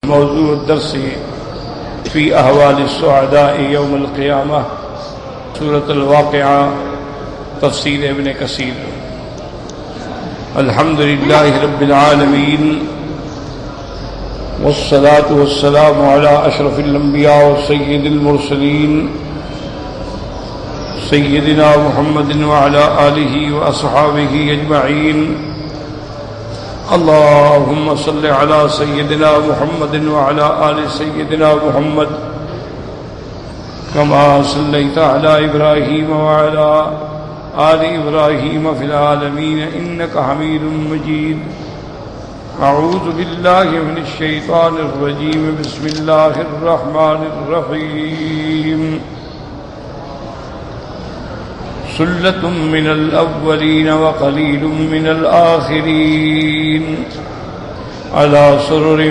موضوع الدرس في أحوال السعداء يوم القيامة سورة الواقعة تفسير ابن كثير. الحمد لله رب العالمين والصلاة والسلام على أشرف الأنبياء وسيد المرسلين سيدنا محمد وعلى آله وأصحابه أجمعين. اللهم صل على سيدنا محمد وعلى آل سيدنا محمد كما صليت على إبراهيم وعلى آل إبراهيم في العالمين إنك حميد مجيد. أعوذ بالله من الشيطان الرجيم. بسم الله الرحمن الرحيم. سلة من الأولين وقليل من الآخرين على سرر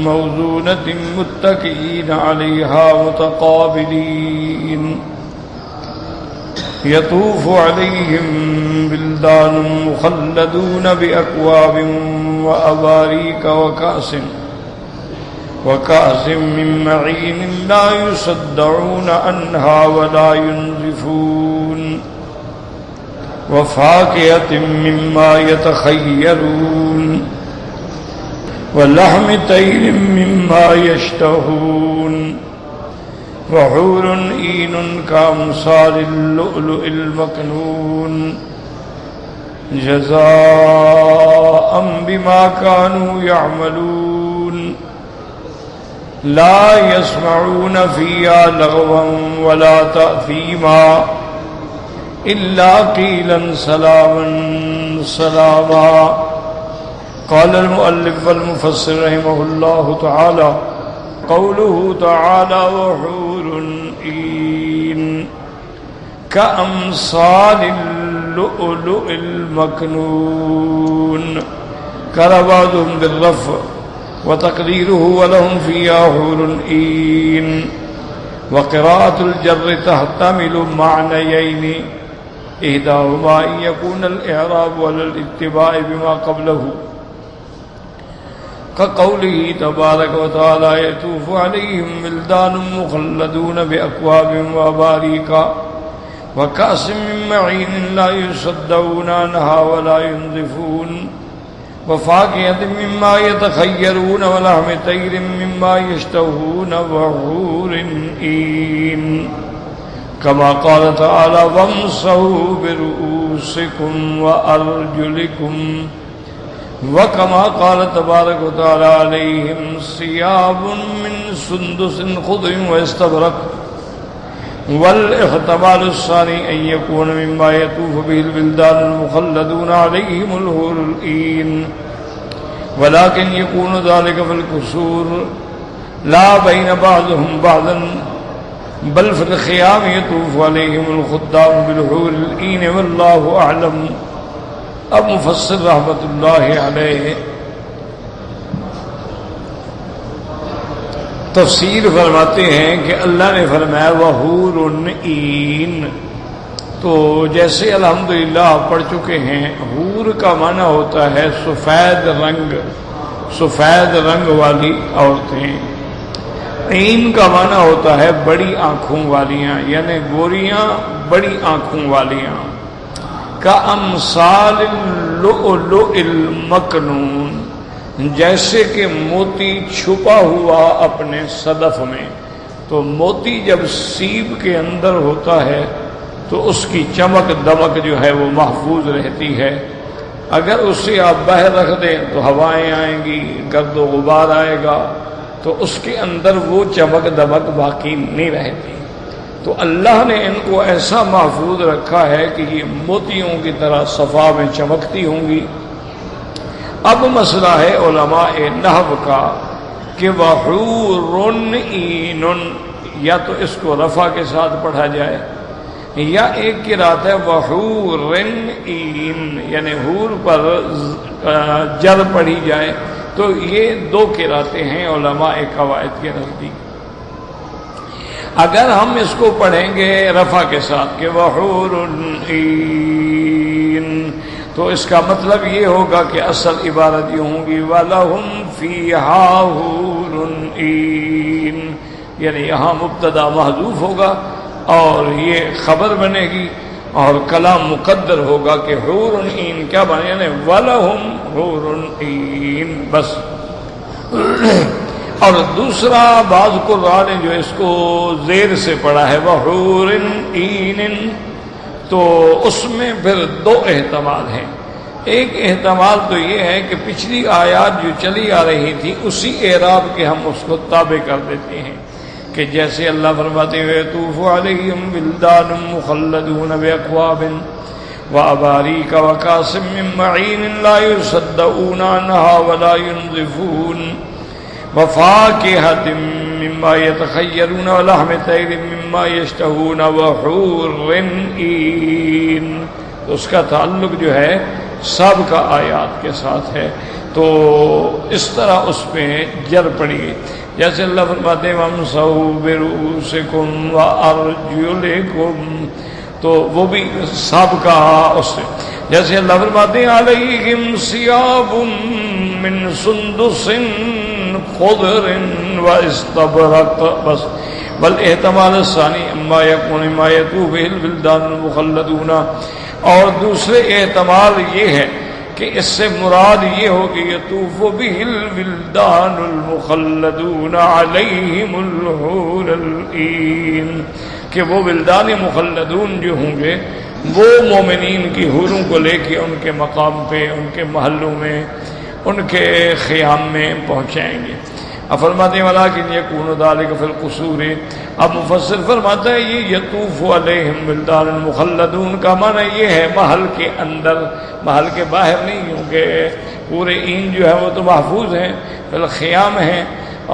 موضونة متكئين عليها متقابلين يطوف عليهم بلدان مخلدون بأكواب وأباريك وكأس من معين لا يصدعون عنها ولا ينزفون وفاكهة مما يتخيرون ولحم طير مما يشتهون وحور عين كأمثال اللؤلؤ المكنون جزاء بما كانوا يعملون لا يسمعون فيها لغوا ولا تأثيما إلا قيلا سلاما سلاما. قال المؤلف والمفسر رحمه الله تعالى قوله تعالى وحور عين كأمثال اللؤلؤ المكنون. قال بعضهم بالرفع وتقديره ولهم فيها حور عين. وقراءة الجر تحتمل معنيين إحداهما أن يكون الإعراب على الاتباع بما قبله كقوله تبارك وتعالى يطوف عليهم ولدان مخلدون بأكواب وأباريك وكأس من معين لا يصدعون عنها ولا ينزفون وفاكهة مما يتخيرون ولحم طير مما يشتهون وحور عين. كما قال تعالى وامسحوا برؤوسكم وأرجلكم. وكما قال تبارك وتعالى عليهم ثياب من سندس خضر واستبرق. والاحتمال الثاني أن يكون مما يطوف به البلدان المخلدون عليهم الحور العين ولكن يكون ذلك في القصور لا بين بعضهم بعضا بل في الخيام يطوف عليهم الخدام بالحور العين والله أعلم. اب مفسر رحمت اللہ علیہ تفسیر فرماتے ہیں کہ اللہ نے فرمایا وحور عین، تو جیسے الحمدللہ آپ پڑھ چکے ہیں حور کا معنی ہوتا ہے سفید رنگ والی عورتیں. عین کا معنی ہوتا ہے بڑی آنکھوں والیاں، یعنی گوریاں بڑی آنکھوں والیاں. کأمثال اللؤلؤ المکنون، جیسے کہ موتی چھپا ہوا اپنے صدف میں. تو موتی جب سیب کے اندر ہوتا ہے تو اس کی چمک دمک جو ہے وہ محفوظ رہتی ہے. اگر اسے آپ باہر رکھ دیں تو ہوائیں آئیں گی، گرد و غبار آئے گا، تو اس کے اندر وہ چمک دمک باقی نہیں رہتی. تو اللہ نے ان کو ایسا محفوظ رکھا ہے کہ یہ موتیوں کی طرح صفا میں چمکتی ہوں گی. اب مسئلہ ہے علماء نحو کا کہ وحور عین، یا تو اس کو رفع کے ساتھ پڑھا جائے یا ایک قرات ہے وحور عین، یعنی حور پر جر پڑھی جائے. تو یہ دو قراتیں ہیں علماء قواعد کے نزدیک. اگر ہم اس کو پڑھیں گے رفع کے ساتھ کہ وحور عین، تو اس کا مطلب یہ ہوگا کہ اصل عبارت یہ ہوں گی وَلَهُمْ فِيهَا حُورٌ عین، یعنی یہاں مبتدا محذوف ہوگا اور یہ خبر بنے گی اور کلام مقدر ہوگا کہ حور عین کیا بنے، یعنی ولہم حور عین بس۔ اور دوسرا بعض قراء نے جو اس کو زیر سے پڑھا ہے وحور عین، تو اس میں پھر دو احتمال ہیں۔ ایک احتمال تو یہ ہے کہ پچھلی آیات جو چلی آ رہی تھی اسی اعراب کے ہم اس کو تابع کر دیتے ہیں، کہ جیسے اللہ فرماتے ہوئے یطوف علیہم ولدان مخلدون باکواب واباریک وکاس من معین لا یصدعون عنہا ولا ینزفون وفاکہۃ مما یتخیرون ولحم طیر مما یشتہون وحور عین۔ اس کا تعلق جو ہے سابقہ آیات کے ساتھ ہے، تو اس طرح اس پہ جر پڑی گئی۔ جیسے اللہ فرماتے ہیں وَامْسَحُوا بِرُؤُوسِكُمْ وَأَرْجُلِكُمْ، تو وہ بھی سابقہ اس سے۔ جیسے اللہ فرماتے ہیں عَلَيْهِمْ ثِيَابٌ مِّن سُنْدُسٍ خُضْرٍ وَإِسْتَبْرَقٍ بس۔ والاحتمال الثانی اما یکون ما یطوف بہ الولدان المخلدون، اور دوسرے احتمال یہ ہے کہ اس سے مراد یہ ہوگی یطوف بہ الولدان المخلدون علیہم الحور العین، کہ وہ ولدان مخلدون جو ہوں گے وہ مومنین کی حوروں کو لے کے ان کے مقام پہ، ان کے محلوں میں، ان کے خیام میں پہنچائیں گے۔ اب فرماتے ہیں ولیکن یکون ذلک فی القصور، اب مفسر فرماتا ہے یہ یطوف علیہم ولدان المخلدون کا معنی یہ ہے محل کے اندر، محل کے باہر نہیں، کیونکہ پورے عین جو ہے وہ تو محفوظ ہیں، فی الخیام ہیں،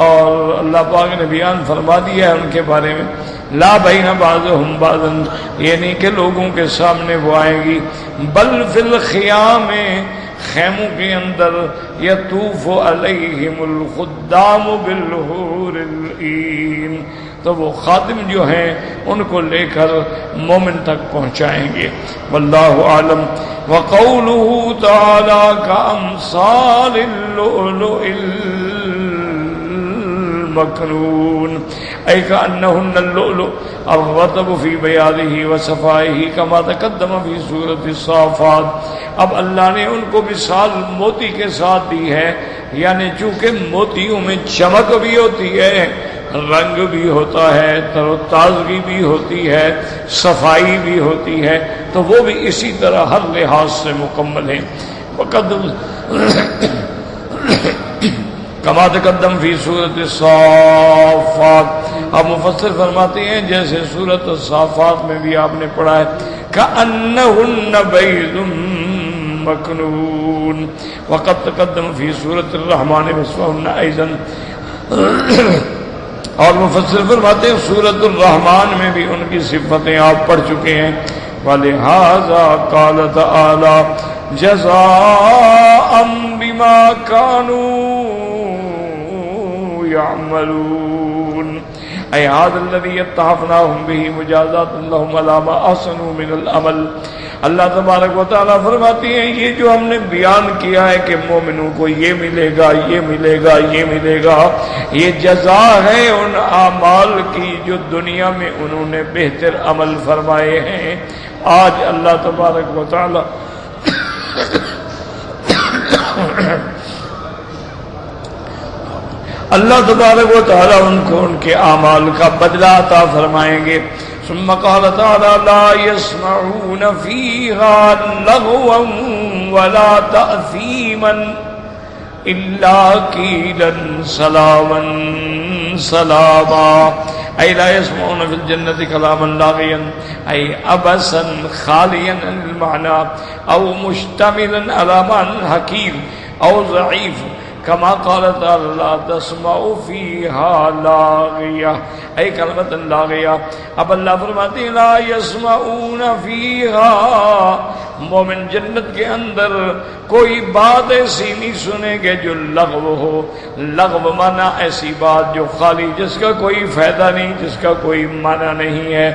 اور اللہ پاک نے بیان فرما دیا ہے ان کے بارے میں لا بین بعضہم بعضا، یہ نہیں کہ لوگوں کے سامنے وہ آئیں گی، بل فی الخیام، خیموں کے اندر، یطوف علیہم الخدام بالحور العین، تو وہ خادم جو ہیں ان کو لے کر مومن تک پہنچائیں گے۔ واللہ اعلم۔ وقولہ تعالی کامثال اللؤلؤ المکنون، ای کأنہن اللؤلؤ الرطب فی بیاضہ وصفائہ کما تقدم فی سورۃ الصافات۔ اب اللہ نے ان کو مثال موتی کے ساتھ دی ہے، یعنی چونکہ موتیوں میں چمک بھی ہوتی ہے، رنگ بھی ہوتا ہے، تر و تازگی بھی ہوتی ہے، صفائی بھی ہوتی ہے، تو وہ بھی اسی طرح ہر لحاظ سے مکمل ہیں۔ کما تقدم فی سورۃ الصافات، اب مفسر فرماتے ہیں جیسے سورۃ الصافات میں بھی آپ نے پڑھا ہے کأنہن بیض مکنون، وقد تقدم فی سورۃ الرحمن وصفہن ایضا، اور مفسر فرماتے ہیں سورۃ الرحمن میں بھی ان کی صفتیں آپ پڑھ چکے ہیں۔ وَلِهَذَا قَالَ تَعَالَى جَزَاءً بِمَا كَانُوا يَعْمَلُونَ، اے هذا الذي اتحفناهم به مجازات لهم على ما احسنوا من العمل۔ اللہ تبارک و تعالیٰ فرماتی ہیں یہ جو ہم نے بیان کیا ہے کہ مومنوں کو یہ ملے گا، یہ ملے گا، یہ ملے گا، یہ جزا ہے ان اعمال کی جو دنیا میں انہوں نے بہتر عمل فرمائے ہیں۔ آج اللہ تبارک و تعالیٰ اللہ تبارک و تعالیٰ ان کو ان کے اعمال کا بدلہ عطا فرمائیں گے۔ ثم قال تعالیٰ لا يسمعون فيها لغوا ولا تأثيما إلا قيلا سلاما سلاما، أي لا يسمعون في الجنة كلاما لاغيا أي عبثا خاليا عن المعنى أو مشتملا على معنى حقير أو ضعيف، كما قال تعالی لا تسمعوا فیہا لاغیہ، اے کلمۃ لاغیہ۔ اب اللہ فرماتے ہیں لا یسمعون فیہا مومن جنت کے اندر کوئی بات ایسی نہیں سنیں گے جو لغو ہو. لغو مانا ایسی بات جو خالی، جس کا کوئی فائدہ نہیں، جس کا کوئی معنی نہیں ہے.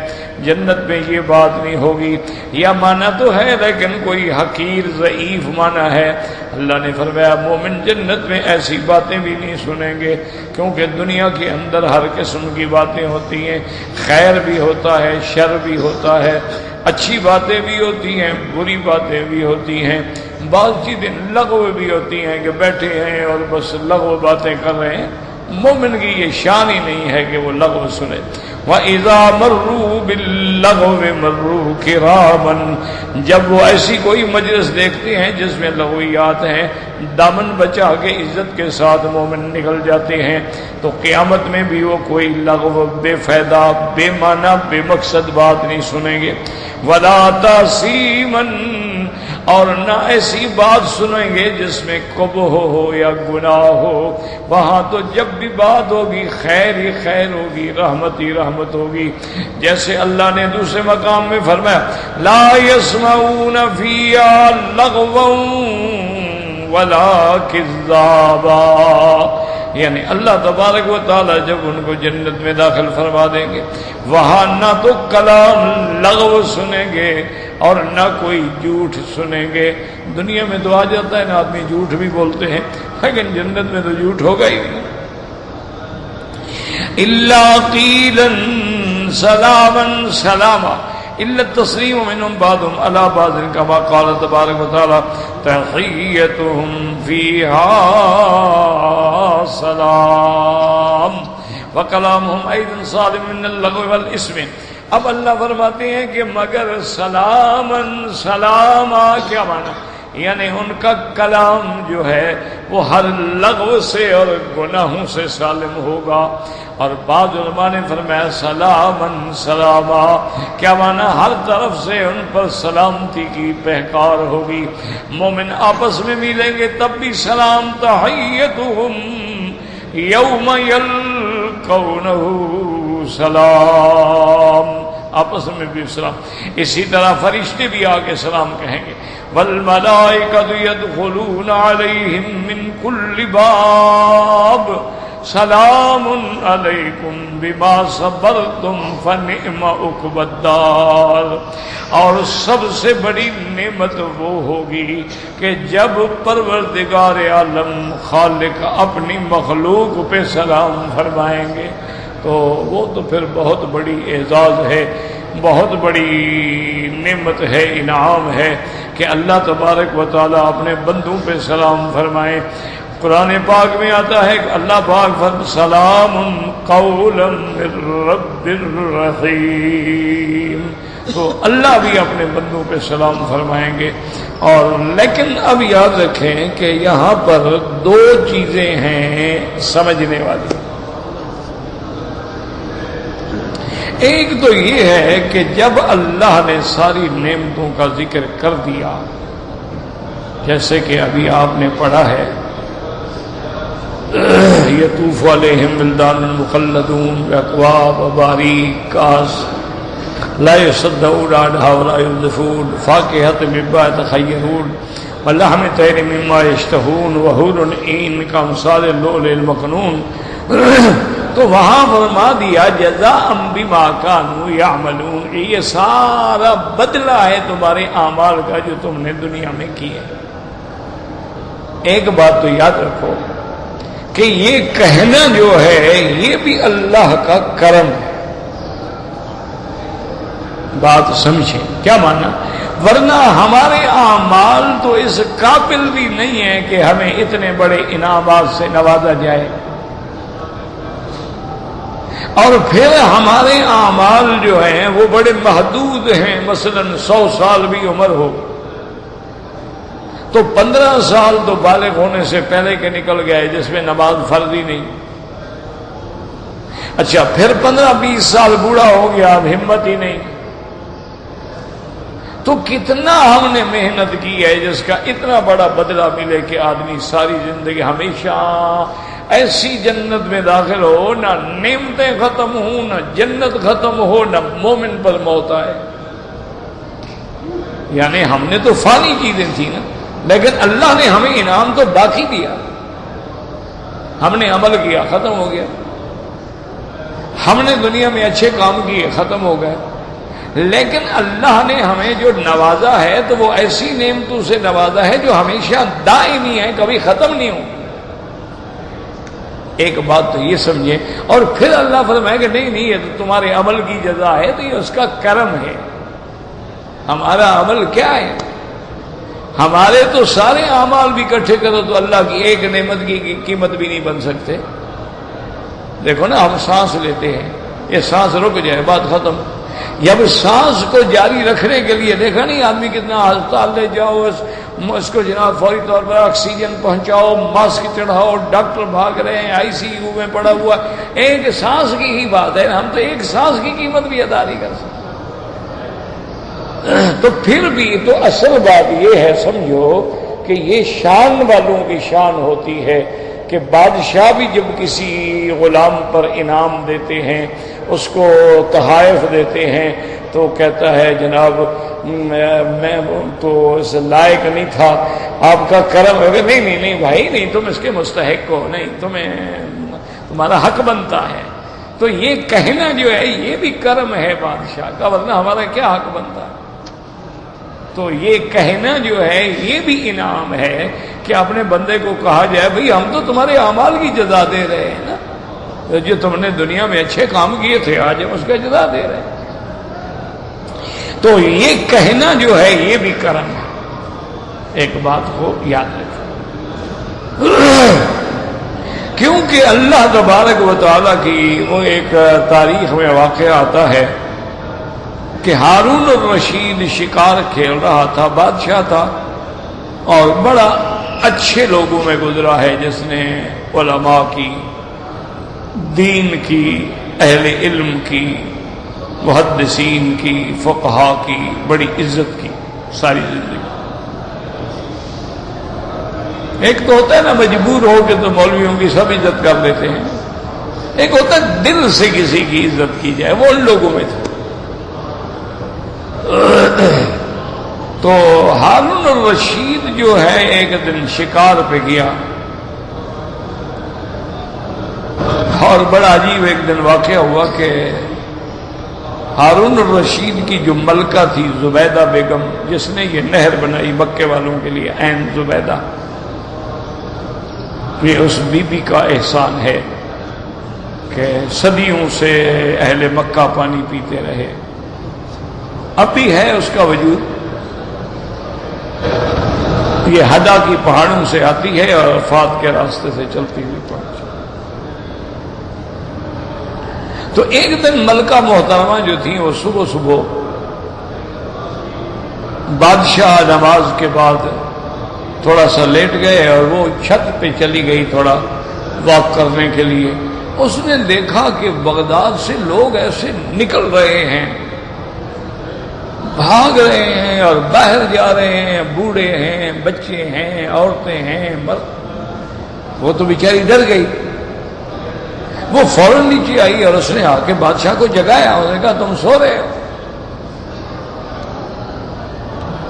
جنت میں یہ بات نہیں ہوگی. یا معنی تو ہے لیکن کوئی حقیر ضعیف معنی ہے. اللہ نے فرمایا مومن جنت میں ایسی باتیں بھی نہیں سنیں گے، کیونکہ دنیا کے اندر ہر قسم کی باتیں ہوتی ہیں. خیر بھی ہوتا ہے، شر بھی ہوتا ہے، اچھی باتیں بھی ہوتی ہیں، بری باتیں بھی ہوتی ہیں. بعض چیزیں لغو بھی ہوتی ہیں کہ بیٹھے ہیں اور بس لغو باتیں کر رہے ہیں. مومن کی یہ شان ہی نہیں ہے کہ وہ لغو سنے. وَإِذَا مَرُّوا بِاللَّغْوِ مَرُّوا كِرَامًا، جب وہ ایسی کوئی مجلس دیکھتے ہیں جس میں لغویات ہیں، دامن بچا کے عزت کے ساتھ مومن نکل جاتے ہیں. تو قیامت میں بھی وہ کوئی لغو، بے فائدہ، بے معنی، بے مقصد بات نہیں سنیں گے. وَلَا تَأْثِيمًا، اور نہ ایسی بات سنیں گے جس میں قبح ہو یا گناہ ہو. وہاں تو جب بھی بات ہوگی خیر ہی خیر ہوگی، رحمت ہی رحمت ہوگی. جیسے اللہ نے دوسرے مقام میں فرمایا لا يسمعون فيها لغوا ولا كذابا، یعنی اللہ تبارک و تعالی جب ان کو جنت میں داخل فرما دیں گے وہاں نہ تو کلام لغو سنیں گے اور نہ کوئی جھوٹ سنیں گے. دنیا میں تو آ جاتا ہے نا آدمی جھوٹ بھی بولتے ہیں، لیکن جنت میں تو جھوٹ ہوگا ہی نہیں. الا قیلا سلاما سلاما الا التسلیم منهم بعضهم على بعض كما قال تبارک و تعالی تحیتهم فیہا سلام وکلامهم ایضا سالم من اللغو والاسم. اب اللہ فرماتے ہیں کہ مگر سلامن سلاما کیا معنی، یعنی ان کا کلام جو ہے وہ ہر لغو سے اور گناہوں سے سالم ہوگا. اور بعض علماء نے فرمایا سلامن سلاما کیا معنی، ہر طرف سے ان پر سلامتی کی پہکار ہوگی. مومن آپس میں ملیں گے تب بھی سلام، تحیتهم یوم یلقونہ سلام، آپس میں بھی سلام. اسی طرح فرشتے بھی آگے سلام کہیں گے. والملائکۃ یدخلون علیہم من کل باب سلام علیکم بما صبرتم فنعم عقبی الدار. اور سب سے بڑی نعمت وہ ہوگی کہ جب پروردگار عالم خالق اپنی مخلوق پہ سلام فرمائیں گے تو وہ تو پھر بہت بڑی اعزاز ہے، بہت بڑی نعمت ہے، انعام ہے کہ اللہ تبارک و تعالیٰ اپنے بندوں پہ سلام فرمائے. قرآن پاک میں آتا ہے کہ اللہ پاک فرماتا سلام قولا من رب الرحیم. تو اللہ بھی اپنے بندوں پہ سلام فرمائیں گے. اور لیکن اب یاد رکھیں کہ یہاں پر دو چیزیں ہیں سمجھنے والی. ایک تو یہ ہے کہ جب اللہ نے ساری نعمتوں کا ذکر کر دیا، جیسے کہ ابھی آپ نے پڑھا ہے یطوف علیہم ولدان مخلدون باکواب واباریک کاس لا یصدعون عنہا ولا ینزفون فاکہۃ مما یتخیرون ولحم طیر مما یشتہون وحور عین کامثال اللؤلؤ المکنون. تو وہاں فرما دیا جزاء بما کانوا یعملون، یہ سارا بدلہ ہے تمہارے اعمال کا جو تم نے دنیا میں کیے. ایک بات تو یاد رکھو کہ یہ کہنا جو ہے یہ بھی اللہ کا کرم ہے. بات سمجھیں کیا مانا، ورنہ ہمارے اعمال تو اس قابل بھی نہیں ہے کہ ہمیں اتنے بڑے انعامات سے نوازا جائے. اور پھر ہمارے اعمال جو ہیں وہ بڑے محدود ہیں. مثلا 100 سال بھی عمر ہو تو 15 سال تو بالغ ہونے سے پہلے کے نکل گئے جس میں نماز فرض ہی نہیں. اچھا پھر 15-20 سال بوڑھا ہو گیا، اب ہمت ہی نہیں. تو کتنا ہم نے محنت کی ہے جس کا اتنا بڑا بدلہ ملے کہ آدمی ساری زندگی ہمیشہ ایسی جنت میں داخل ہو، نہ نعمتیں ختم ہوں، نہ جنت ختم ہو، نہ مومن پر موت آئے. یعنی ہم نے تو فانی چیزیں تھیں نا، لیکن اللہ نے ہمیں انعام تو باقی دیا. ہم نے عمل کیا، ختم ہو گیا. ہم نے دنیا میں اچھے کام کیے، ختم ہو گئے. لیکن اللہ نے ہمیں جو نوازا ہے تو وہ ایسی نعمتوں سے نوازا ہے جو ہمیشہ دائمی ہے، کبھی ختم نہیں ہو. ایک بات تو یہ سمجھے. اور پھر اللہ فرمائے کہ نہیں یہ تو تمہارے عمل کی جزا ہے، تو یہ اس کا کرم ہے. ہمارا عمل کیا ہے؟ ہمارے تو سارے اعمال بھی اکٹھے کرو تو اللہ کی ایک نعمت کی قیمت بھی نہیں بن سکتے. دیکھو نا، ہم سانس لیتے ہیں، یہ سانس رک جائے بات ختم. جب سانس کو جاری رکھنے کے لیے دیکھا نہیں آدمی کتنا ہسپتال لے جاؤ، اس کو جناب فوری طور پر آکسیجن پہنچاؤ، ماسک چڑھاؤ، ڈاکٹر بھاگ رہے ہیں، آئی سی یو میں پڑا ہوا. ایک سانس کی ہی بات ہے، ہم تو ایک سانس کی قیمت بھی ادا نہیں کر سکتے. تو پھر بھی تو اصل بات یہ ہے سمجھو کہ یہ شان والوں کی شان ہوتی ہے کہ بادشاہ بھی جب کسی غلام پر انعام دیتے ہیں، اس کو تحائف دیتے ہیں، تو کہتا ہے جناب میں تو اس لائق نہیں تھا، آپ کا کرم ہے. نہیں بھائی نہیں، تم اس کے مستحق ہو، نہیں تمہارا حق بنتا ہے. تو یہ کہنا جو ہے یہ بھی کرم ہے بادشاہ کا، ورنہ ہمارا کیا حق بنتا ہے. تو یہ کہنا جو ہے یہ بھی انعام ہے کہ اپنے بندے کو کہا جائے بھئی ہم تو تمہارے اعمال کی جزا دے رہے ہیں نا، جو تم نے دنیا میں اچھے کام کیے تھے آج ہم اس کا جزا دے رہے ہیں. تو یہ کہنا جو ہے یہ بھی کرم ہے. ایک بات کو یاد رکھیں، کیونکہ اللہ تبارک و تعالیٰ کی وہ ایک تاریخ میں واقعہ آتا ہے کہ ہارون الرشید شکار کھیل رہا تھا، بادشاہ تھا اور بڑا اچھے لوگوں میں گزرا ہے، جس نے علماء کی، دین کی، اہل علم کی، محدثین کی، فقہاء کی بڑی عزت کی ساری زندگی. ایک تو ہوتا ہے نا مجبور ہو کے تو مولویوں کی سب عزت کر لیتے ہیں، ایک ہوتا ہے دل سے کسی کی عزت کی جائے، وہ ان لوگوں میں تھے. تو ہارون الرشید جو ہے ایک دن شکار پہ گیا، اور بڑا عجیب ایک دن واقعہ ہوا کہ ہارون الرشید کی جو ملکہ تھی زبیدہ بیگم، جس نے یہ نہر بنائی مکے والوں کے لیے، عین زبیدہ، یہ اس بی بی کا احسان ہے کہ صدیوں سے اہل مکہ پانی پیتے رہے، اب بھی ہے اس کا وجود. یہ ہدا کی پہاڑوں سے آتی ہے اور عرفات کے راستے سے چلتی ہوئی پہنچی. تو ایک دن ملکہ محترمہ جو تھی وہ صبح صبح بادشاہ نماز کے بعد تھوڑا سا لیٹ گئے اور وہ چھت پہ چلی گئی تھوڑا واک کرنے کے لیے. اس نے دیکھا کہ بغداد سے لوگ ایسے نکل رہے ہیں، بھاگ رہے ہیں اور باہر جا رہے ہیں، بوڑھے ہیں، بچے ہیں، عورتیں ہیں، مرد. وہ تو بیچاری ڈر گئی. وہ فوراً نیچے آئی اور اس نے آ کے بادشاہ کو جگایا. اس نے کہا تم سو رہے ہو.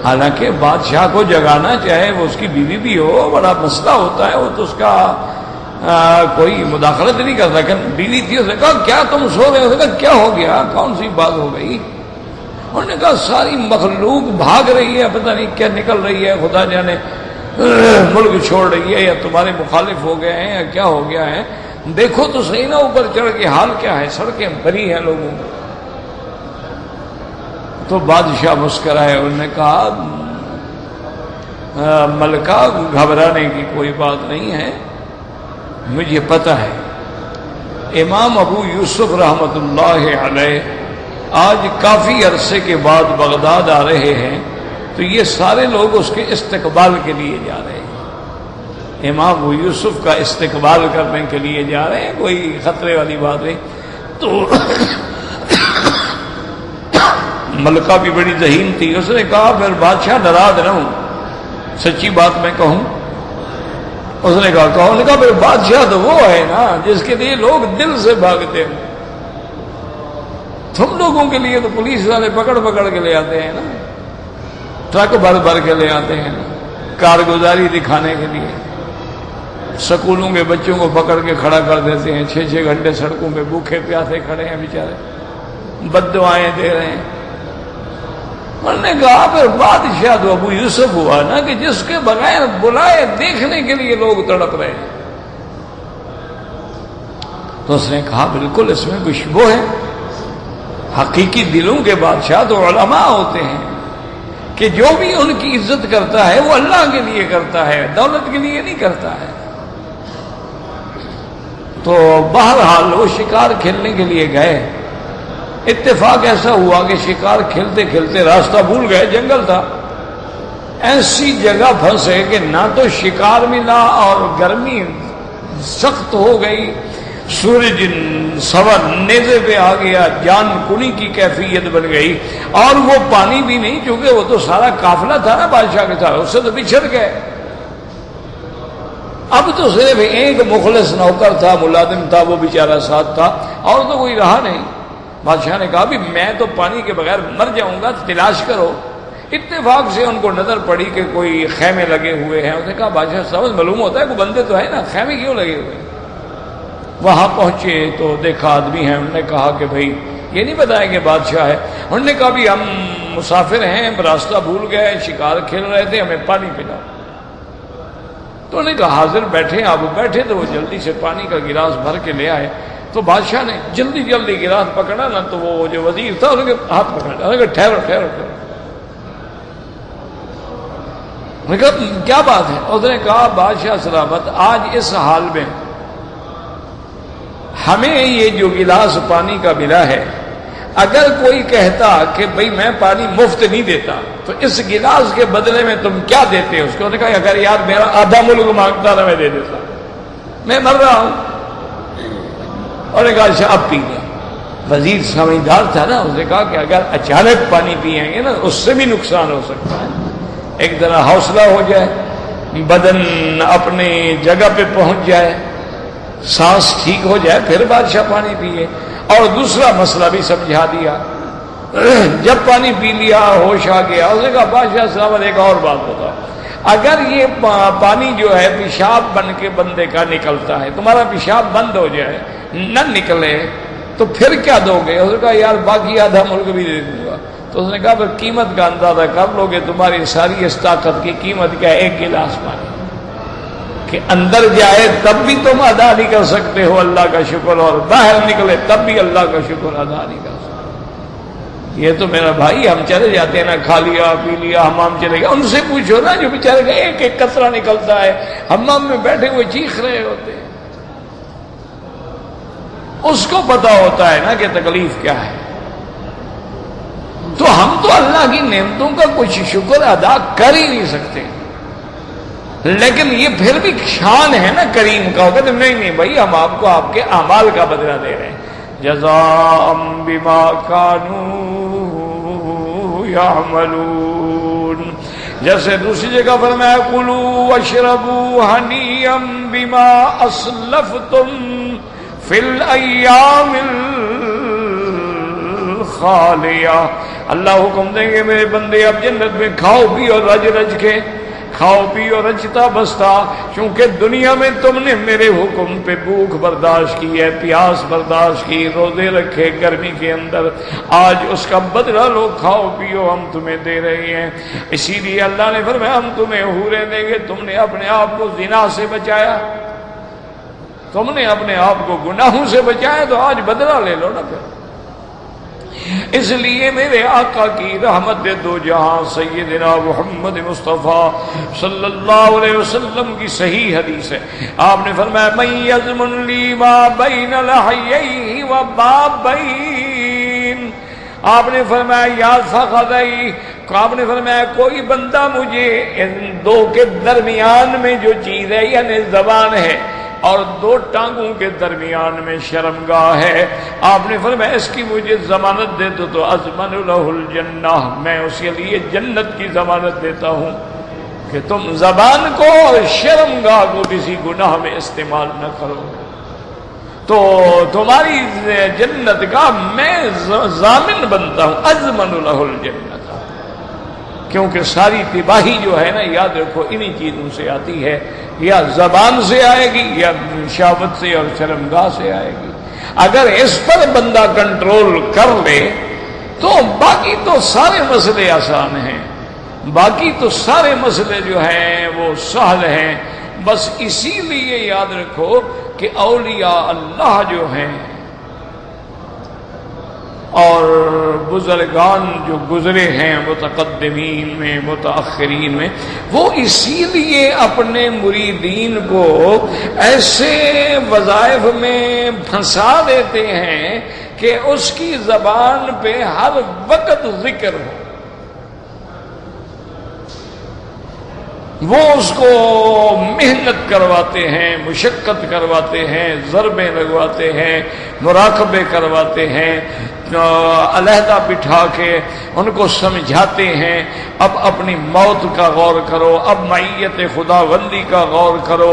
حالانکہ بادشاہ کو جگانا چاہے وہ اس کی بیوی بھی ہو، بڑا مسئلہ ہوتا ہے، وہ تو اس کا کوئی مداخلت نہیں کرتا. کہ بیوی تھی، اس نے کہا کیا تم سو رہے ہو؟ اس نے کہا کیا ہو گیا، کون سی بات ہو گئی؟ انہوں نے کہا ساری مخلوق بھاگ رہی ہے، پتہ نہیں کیا نکل رہی ہے، خدا جانے ملک چھوڑ رہی ہے یا تمہارے مخالف ہو گئے ہیں یا کیا ہو گیا ہے، دیکھو تو صحیح نا اوپر چڑھ کے حال کیا ہے، سڑکیں بھری ہیں لوگوں میں. تو بادشاہ مسکرائے، انہوں نے کہا ملکہ گھبرانے کی کوئی بات نہیں ہے، مجھے پتہ ہے امام ابو یوسف رحمۃ اللہ علیہ آج کافی عرصے کے بعد بغداد آ رہے ہیں، تو یہ سارے لوگ اس کے استقبال کے لیے جا رہے ہیں، امام ابو یوسف کا استقبال کرنے کے لیے جا رہے ہیں، کوئی خطرے والی بات نہیں. تو ملکہ بھی بڑی ذہین تھی، اس نے کہا پھر بادشاہ ناراض نہ ہوں، سچی بات میں کہوں. اس نے کہا کہو. نے کہا پھر بادشاہ تو وہ ہے نا جس کے لیے لوگ دل سے بھاگتے ہیں، تم لوگوں کے لیے تو پولیس والے پکڑ پکڑ کے لے آتے ہیں نا. ٹرک بھر بھر کے لے آتے ہیں کارگزاری دکھانے کے لیے. سکولوں کے بچوں کو پکڑ کے کھڑا کر دیتے ہیں, 6 گھنٹے سڑکوں پہ بھوکے پیاسے کھڑے ہیں بیچارے, بد دعائیں دے رہے ہیں. انہوں نے کہا پھر بادشاہ تو ابو یوسف ہوا نا کہ جس کے بغیر بلائے دیکھنے کے لیے لوگ تڑپ رہے ہیں. تو اس نے کہا بالکل اس میں کچھ وہ ہے. حقیقی دلوں کے بادشاہ تو علماء ہوتے ہیں کہ جو بھی ان کی عزت کرتا ہے وہ اللہ کے لیے کرتا ہے, دولت کے لیے نہیں کرتا ہے. تو بہرحال وہ شکار کھیلنے کے لیے گئے. اتفاق ایسا ہوا کہ شکار کھیلتے کھیلتے راستہ بھول گئے, جنگل تھا. ایسی جگہ پھنسے کہ نہ تو شکار ملا اور گرمی سخت ہو گئی, سورج سوا نیزے پہ آ گیا, جان کنی کی کیفیت بن گئی. اور وہ پانی بھی نہیں, چونکہ وہ تو سارا قافلہ تھا نا بادشاہ کے ساتھ, اس سے تو بچھڑ گئے. اب تو صرف ایک مخلص نوکر تھا, ملازم تھا, وہ بیچارہ ساتھ تھا, اور تو کوئی رہا نہیں. بادشاہ نے کہا بھی میں تو پانی کے بغیر مر جاؤں گا, تلاش کرو. اتفاق سے ان کو نظر پڑی کہ کوئی خیمے لگے ہوئے ہیں. اس نے کہا بادشاہ سمجھ معلوم ہوتا ہے کوئی بندے تو ہے نا, خیمے کیوں لگے ہوئے ہیں؟ وہاں پہنچے تو دیکھا آدمی ہیں. انہوں نے کہا کہ بھائی یہ نہیں بتایا کہ بادشاہ ہے. انہوں نے کہا بھی ہم مسافر ہیں, راستہ بھول گئے, شکار کھیل رہے تھے, ہمیں پانی پلاؤ. تو انہوں نے کہا حاضر بیٹھے. آپ بیٹھے تو وہ جلدی سے پانی کا گلاس بھر کے لے آئے. تو بادشاہ نے جلدی گلاس پکڑا نا, تو وہ جو وزیر تھا اس کے ہاتھ پکڑا. انہوں نے کہا ٹھہرو ٹھہرو ٹھہرو. انہوں نے کہا کیا بات ہے؟ اس نے کہا بادشاہ سلامت, آج اس حال میں ہمیں یہ جو گلاس پانی کا ملا ہے, اگر کوئی کہتا کہ بھئی میں پانی مفت نہیں دیتا تو اس گلاس کے بدلے میں تم کیا دیتے؟ اس کو نے کہا اگر یار میرا آدھا ملک مانگتا تھا میں دے دیتا, میں مر رہا ہوں. اور نے کہا اچھا اب پی لیا. وزیر سمجھدار تھا نا, اس نے کہا کہ اگر اچانک پانی پیئیں گے نا اس سے بھی نقصان ہو سکتا ہے. ایک طرح حوصلہ ہو جائے, بدن اپنی جگہ پہ پہنچ جائے, سانس ٹھیک ہو جائے, پھر بادشاہ پانی پیے. اور دوسرا مسئلہ بھی سمجھا دیا. جب پانی پی لیا, ہوش آ گیا, اس نے کہا بادشاہ سلامت ایک اور بات بتاؤ, اگر یہ پانی جو ہے پیشاب بن کے بندے کا نکلتا ہے, تمہارا پیشاب بند ہو جائے, نہ نکلے, تو پھر کیا دو گے؟ اس نے کہا یار باقی آدھا ملک بھی دے دوں گا. تو اس نے کہا پھر قیمت کا اندازہ کر لو کہ تمہاری ساری اس طاقت کی قیمت کیا ہے؟ ایک گلاس پانی کہ اندر جائے تب بھی تم ادا نہیں کر سکتے ہو اللہ کا شکر, اور باہر نکلے تب بھی اللہ کا شکر ادا نہیں کر سکتے. یہ تو میرا بھائی ہم چلے جاتے ہیں نا, کھا لیا پی لیا, حمام چلے گئے, ان سے پوچھو نا جو بیچارے کا ایک ایک قطرہ نکلتا ہے, حمام میں بیٹھے ہوئے چیخ رہے ہوتے ہیں, اس کو پتا ہوتا ہے نا کہ تکلیف کیا ہے. تو ہم تو اللہ کی نعمتوں کا کچھ شکر ادا کر ہی نہیں سکتے. لیکن یہ پھر بھی شان ہے نا کریم کا, ہوگا تو نہیں بھائی ہم آپ کو آپ کے اعمال کا بدلہ دے رہے ہیں. جزاء بما كانوا يعملون. جیسے دوسری جگہ فرمایا کلوا واشربوا ہنیئا بما اسلفتم فی الایام الخالیہ. اللہ حکم دیں گے میرے بندے اب جنت میں کھاؤ پیو رج رج کے, کھاؤ پیو رجتا بستا, چونکہ دنیا میں تم نے میرے حکم پہ بھوک برداشت کی ہے, پیاس برداشت کی, روزے رکھے گرمی کے اندر, آج اس کا بدلہ لو, کھاؤ پیو ہم تمہیں دے رہے ہیں. اسی لیے اللہ نے فرمایا ہم تمہیں حوریں دیں گے. تم نے اپنے آپ کو زنا سے بچایا, تم نے اپنے آپ کو گناہوں سے بچایا, تو آج بدلہ لے لو نا پھر. اس لیے میرے آقا کی رحمت دو جہاں سیدنا محمد مصطفیٰ صلی اللہ علیہ وسلم کی صحیح حدیث ہے. آپ نے فرمایا من یضمن لی ما بین لحییہ و ما بین, آپ نے فرمایا یا فخذی, آپ نے فرمایا کوئی بندہ مجھے ان دو کے درمیان میں جو چیز ہے یعنی زبان ہے اور دو ٹانگوں کے درمیان میں شرمگاہ ہے, آپ نے فرمایا اس کی مجھے ضمانت دے تو اضمن لہ الجنہ, میں اس کے لیے جنت کی ضمانت دیتا ہوں کہ تم زبان کو اور شرمگاہ کو کسی گناہ میں استعمال نہ کرو, تو تمہاری جنت کا میں ضامن بنتا ہوں. اضمن لہ الجنہ, کیونکہ ساری تباہی جو ہے نا یاد رکھو انہی چیزوں سے آتی ہے، یا زبان سے آئے گی یا شہوت سے اور شرمگاہ سے آئے گی۔ اگر اس پر بندہ کنٹرول کر لے تو باقی تو سارے مسئلے آسان ہیں، باقی تو سارے مسئلے جو ہیں وہ سہل ہیں۔ بس اسی لیے یاد رکھو کہ اولیاء اللہ جو ہیں اور بزرگان جو گزرے ہیں متقدمین میں متاخرین میں، وہ اسی لیے اپنے مریدین کو ایسے وظائف میں پھنسا دیتے ہیں کہ اس کی زبان پہ ہر وقت ذکر ہو۔ وہ اس کو محنت کرواتے ہیں، مشقت کرواتے ہیں، ضربیں لگواتے ہیں، مراقبے کرواتے ہیں، علیحدہ بٹھا کے ان کو سمجھاتے ہیں، اب اپنی موت کا غور کرو، اب معیت خداوندی کا غور کرو،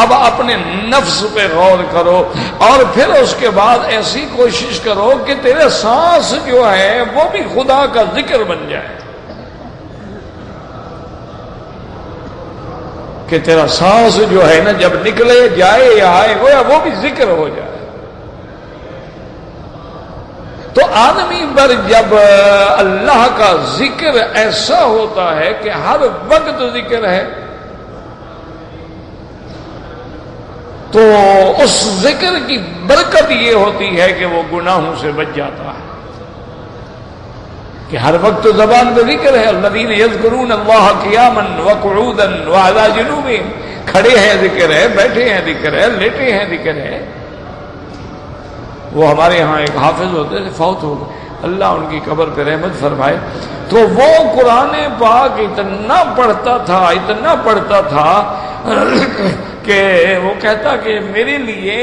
اب اپنے نفس پہ غور کرو، اور پھر اس کے بعد ایسی کوشش کرو کہ تیرے سانس جو ہے وہ بھی خدا کا ذکر بن جائے، کہ تیرا سانس جو ہے نا جب نکلے جائے یا آئے وہ بھی ذکر ہو جائے۔ تو آدمی پر جب اللہ کا ذکر ایسا ہوتا ہے کہ ہر وقت ذکر ہے، تو اس ذکر کی برکت یہ ہوتی ہے کہ وہ گناہوں سے بچ جاتا ہے، کہ ہر وقت زبان پہ ذکر ہے۔ الذین یذکرون اللہ قیاما وقعودا وعلی جنوبہم، کھڑے ہیں ذکر ہے، بیٹھے ہیں ذکر ہے، لیٹے ہیں ذکر ہے۔ وہ ہمارے ہاں ایک حافظ ہوتے تھے، فوت ہو گئے، اللہ ان کی قبر پہ رحمت فرمائے، تو وہ قرآن پاک اتنا پڑھتا تھا کہ وہ کہتا کہ میرے لیے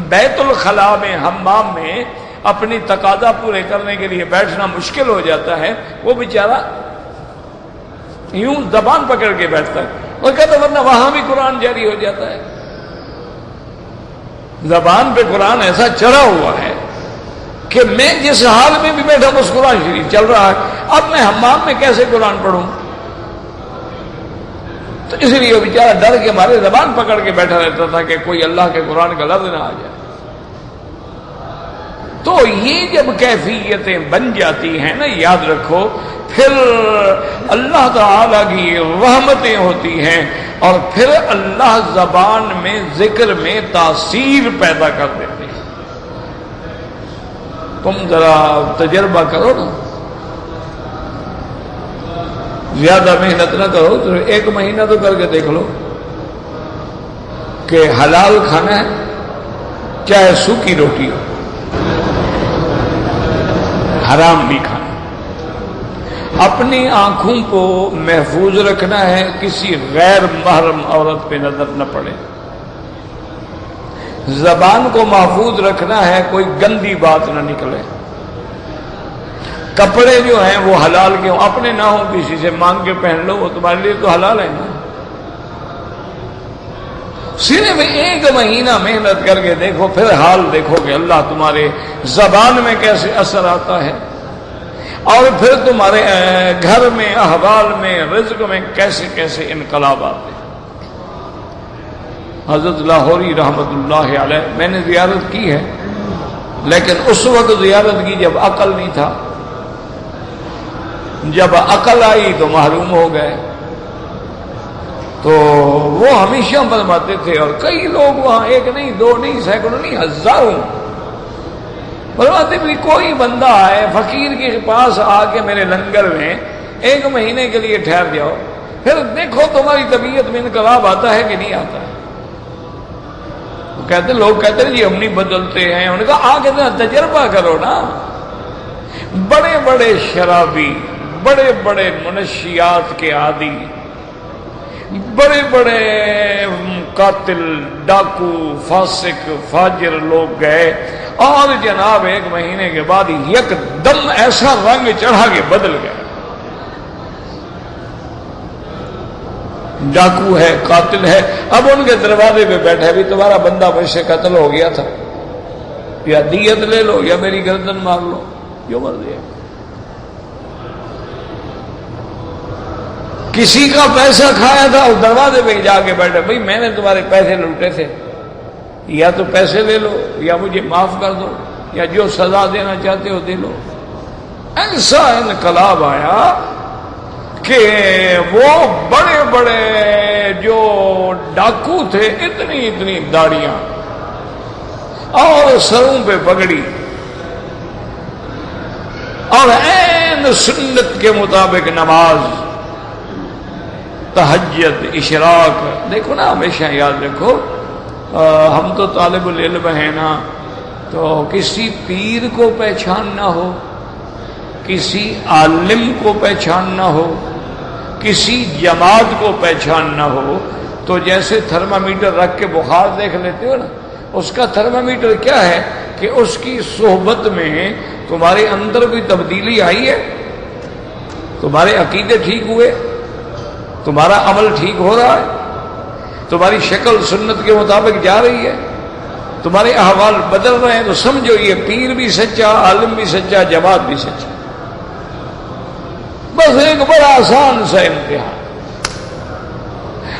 بیت الخلاء میں حمام میں اپنی تقاضا پورے کرنے کے لیے بیٹھنا مشکل ہو جاتا ہے۔ وہ بیچارہ یوں زبان پکڑ کے بیٹھتا ہے، اور کہتا ورنہ وہاں بھی قرآن جاری ہو جاتا ہے۔ زبان پہ قرآن ایسا چڑھا ہوا ہے کہ میں جس حال میں بھی بیٹھا بس قرآن شریف چل رہا ہے، اب میں حمام میں کیسے قرآن پڑھوں؟ تو اس لیے وہ بیچارہ ڈر کے مارے زبان پکڑ کے بیٹھا رہتا تھا کہ کوئی اللہ کے قرآن کا لفظ نہ آ جائے۔ تو یہ جب کیفیتیں بن جاتی ہیں نا، یاد رکھو پھر اللہ تعالی کی رحمتیں ہوتی ہیں، اور پھر اللہ زبان میں ذکر میں تاثیر پیدا کر دیتے ہیں۔ تم ذرا تجربہ کرو نا، زیادہ محنت نہ کرو، تو 1 مہینہ تو کر کے دیکھ لو کہ حلال کھانا ہے چاہے سوکھی روٹی ہو، حرام نہیں کھانا، اپنی آنکھوں کو محفوظ رکھنا ہے، کسی غیر محرم عورت پہ نظر نہ پڑے، زبان کو محفوظ رکھنا ہے، کوئی گندی بات نہ نکلے، کپڑے جو ہیں وہ حلال کے ہوں، اپنے نہ ہوں کسی سے مانگ کے پہن لو، وہ تمہارے لیے تو حلال ہے نا۔ صرف 1 مہینہ محنت کر کے دیکھو، پھر حال دیکھو کہ اللہ تمہارے زبان میں کیسے اثر آتا ہے، اور پھر تمہارے گھر میں، احوال میں، رزق میں کیسے کیسے انقلاب آتے ہیں۔ حضرت لاہوری رحمت اللہ علیہ، میں نے زیارت کی ہے، لیکن اس وقت زیارت کی جب عقل نہیں تھا، جب عقل آئی تو محروم ہو گئے۔ تو وہ ہمیشہ فرماتے تھے، اور کئی لوگ وہاں 1 نہیں 2 نہیں سینکڑوں نہیں ہزاروں فرماتے بھی، کوئی بندہ آئے فقیر کے پاس آ کے میرے لنگر میں 1 مہینے کے لیے ٹھہر جاؤ، پھر دیکھو تمہاری طبیعت میں انقلاب آتا ہے کہ نہیں آتا ہے۔ وہ کہتے، لوگ کہتے ہیں جی ہم نہیں بدلتے ہیں، انہوں نے کہا آ کے تجربہ کرو نا۔ بڑے بڑے شرابی، بڑے بڑے منشیات کے عادی، بڑے بڑے قاتل، ڈاکو، فاسق، فاجر لوگ گئے، اور جناب 1 مہینے کے بعد یک دم ایسا رنگ چڑھا کے بدل گئے۔ ڈاکو ہے، قاتل ہے، اب ان کے دروازے پہ بیٹھے، بھی تمہارا بندہ مجھ سے قتل ہو گیا تھا، یا دیت لے لو یا میری گردن مار لو، جو مرضی ہے۔ کسی کا پیسہ کھایا تھا اور دروازے پہ جا کے بیٹھے، بھائی میں نے تمہارے پیسے لوٹے تھے، یا تو پیسے لے لو یا مجھے معاف کر دو یا جو سزا دینا چاہتے ہو دے لو۔ ایسا انقلاب آیا کہ وہ بڑے بڑے جو ڈاکو تھے، اتنی اتنی داڑیاں اور سروں پہ پگڑی اور عین سنت کے مطابق نماز، تہجد، اشراق۔ دیکھو نا، ہمیشہ یاد رکھو، ہم تو طالب العلم ہیں نا، تو کسی پیر کو پہچاننا ہو، کسی عالم کو پہچاننا ہو، کسی جماعت کو پہچاننا ہو، تو جیسے تھرمامیٹر رکھ کے بخار دیکھ لیتے ہو نا، اس کا تھرمامیٹر کیا ہے کہ اس کی صحبت میں تمہارے اندر کوئی تبدیلی آئی ہے، تمہارے عقیدے ٹھیک ہوئے، تمہارا عمل ٹھیک ہو رہا ہے، تمہاری شکل سنت کے مطابق جا رہی ہے، تمہارے احوال بدل رہے ہیں، تو سمجھو یہ پیر بھی سچا، عالم بھی سچا، جماعت بھی سچا۔ بس ایک بڑا آسان سا امتحان،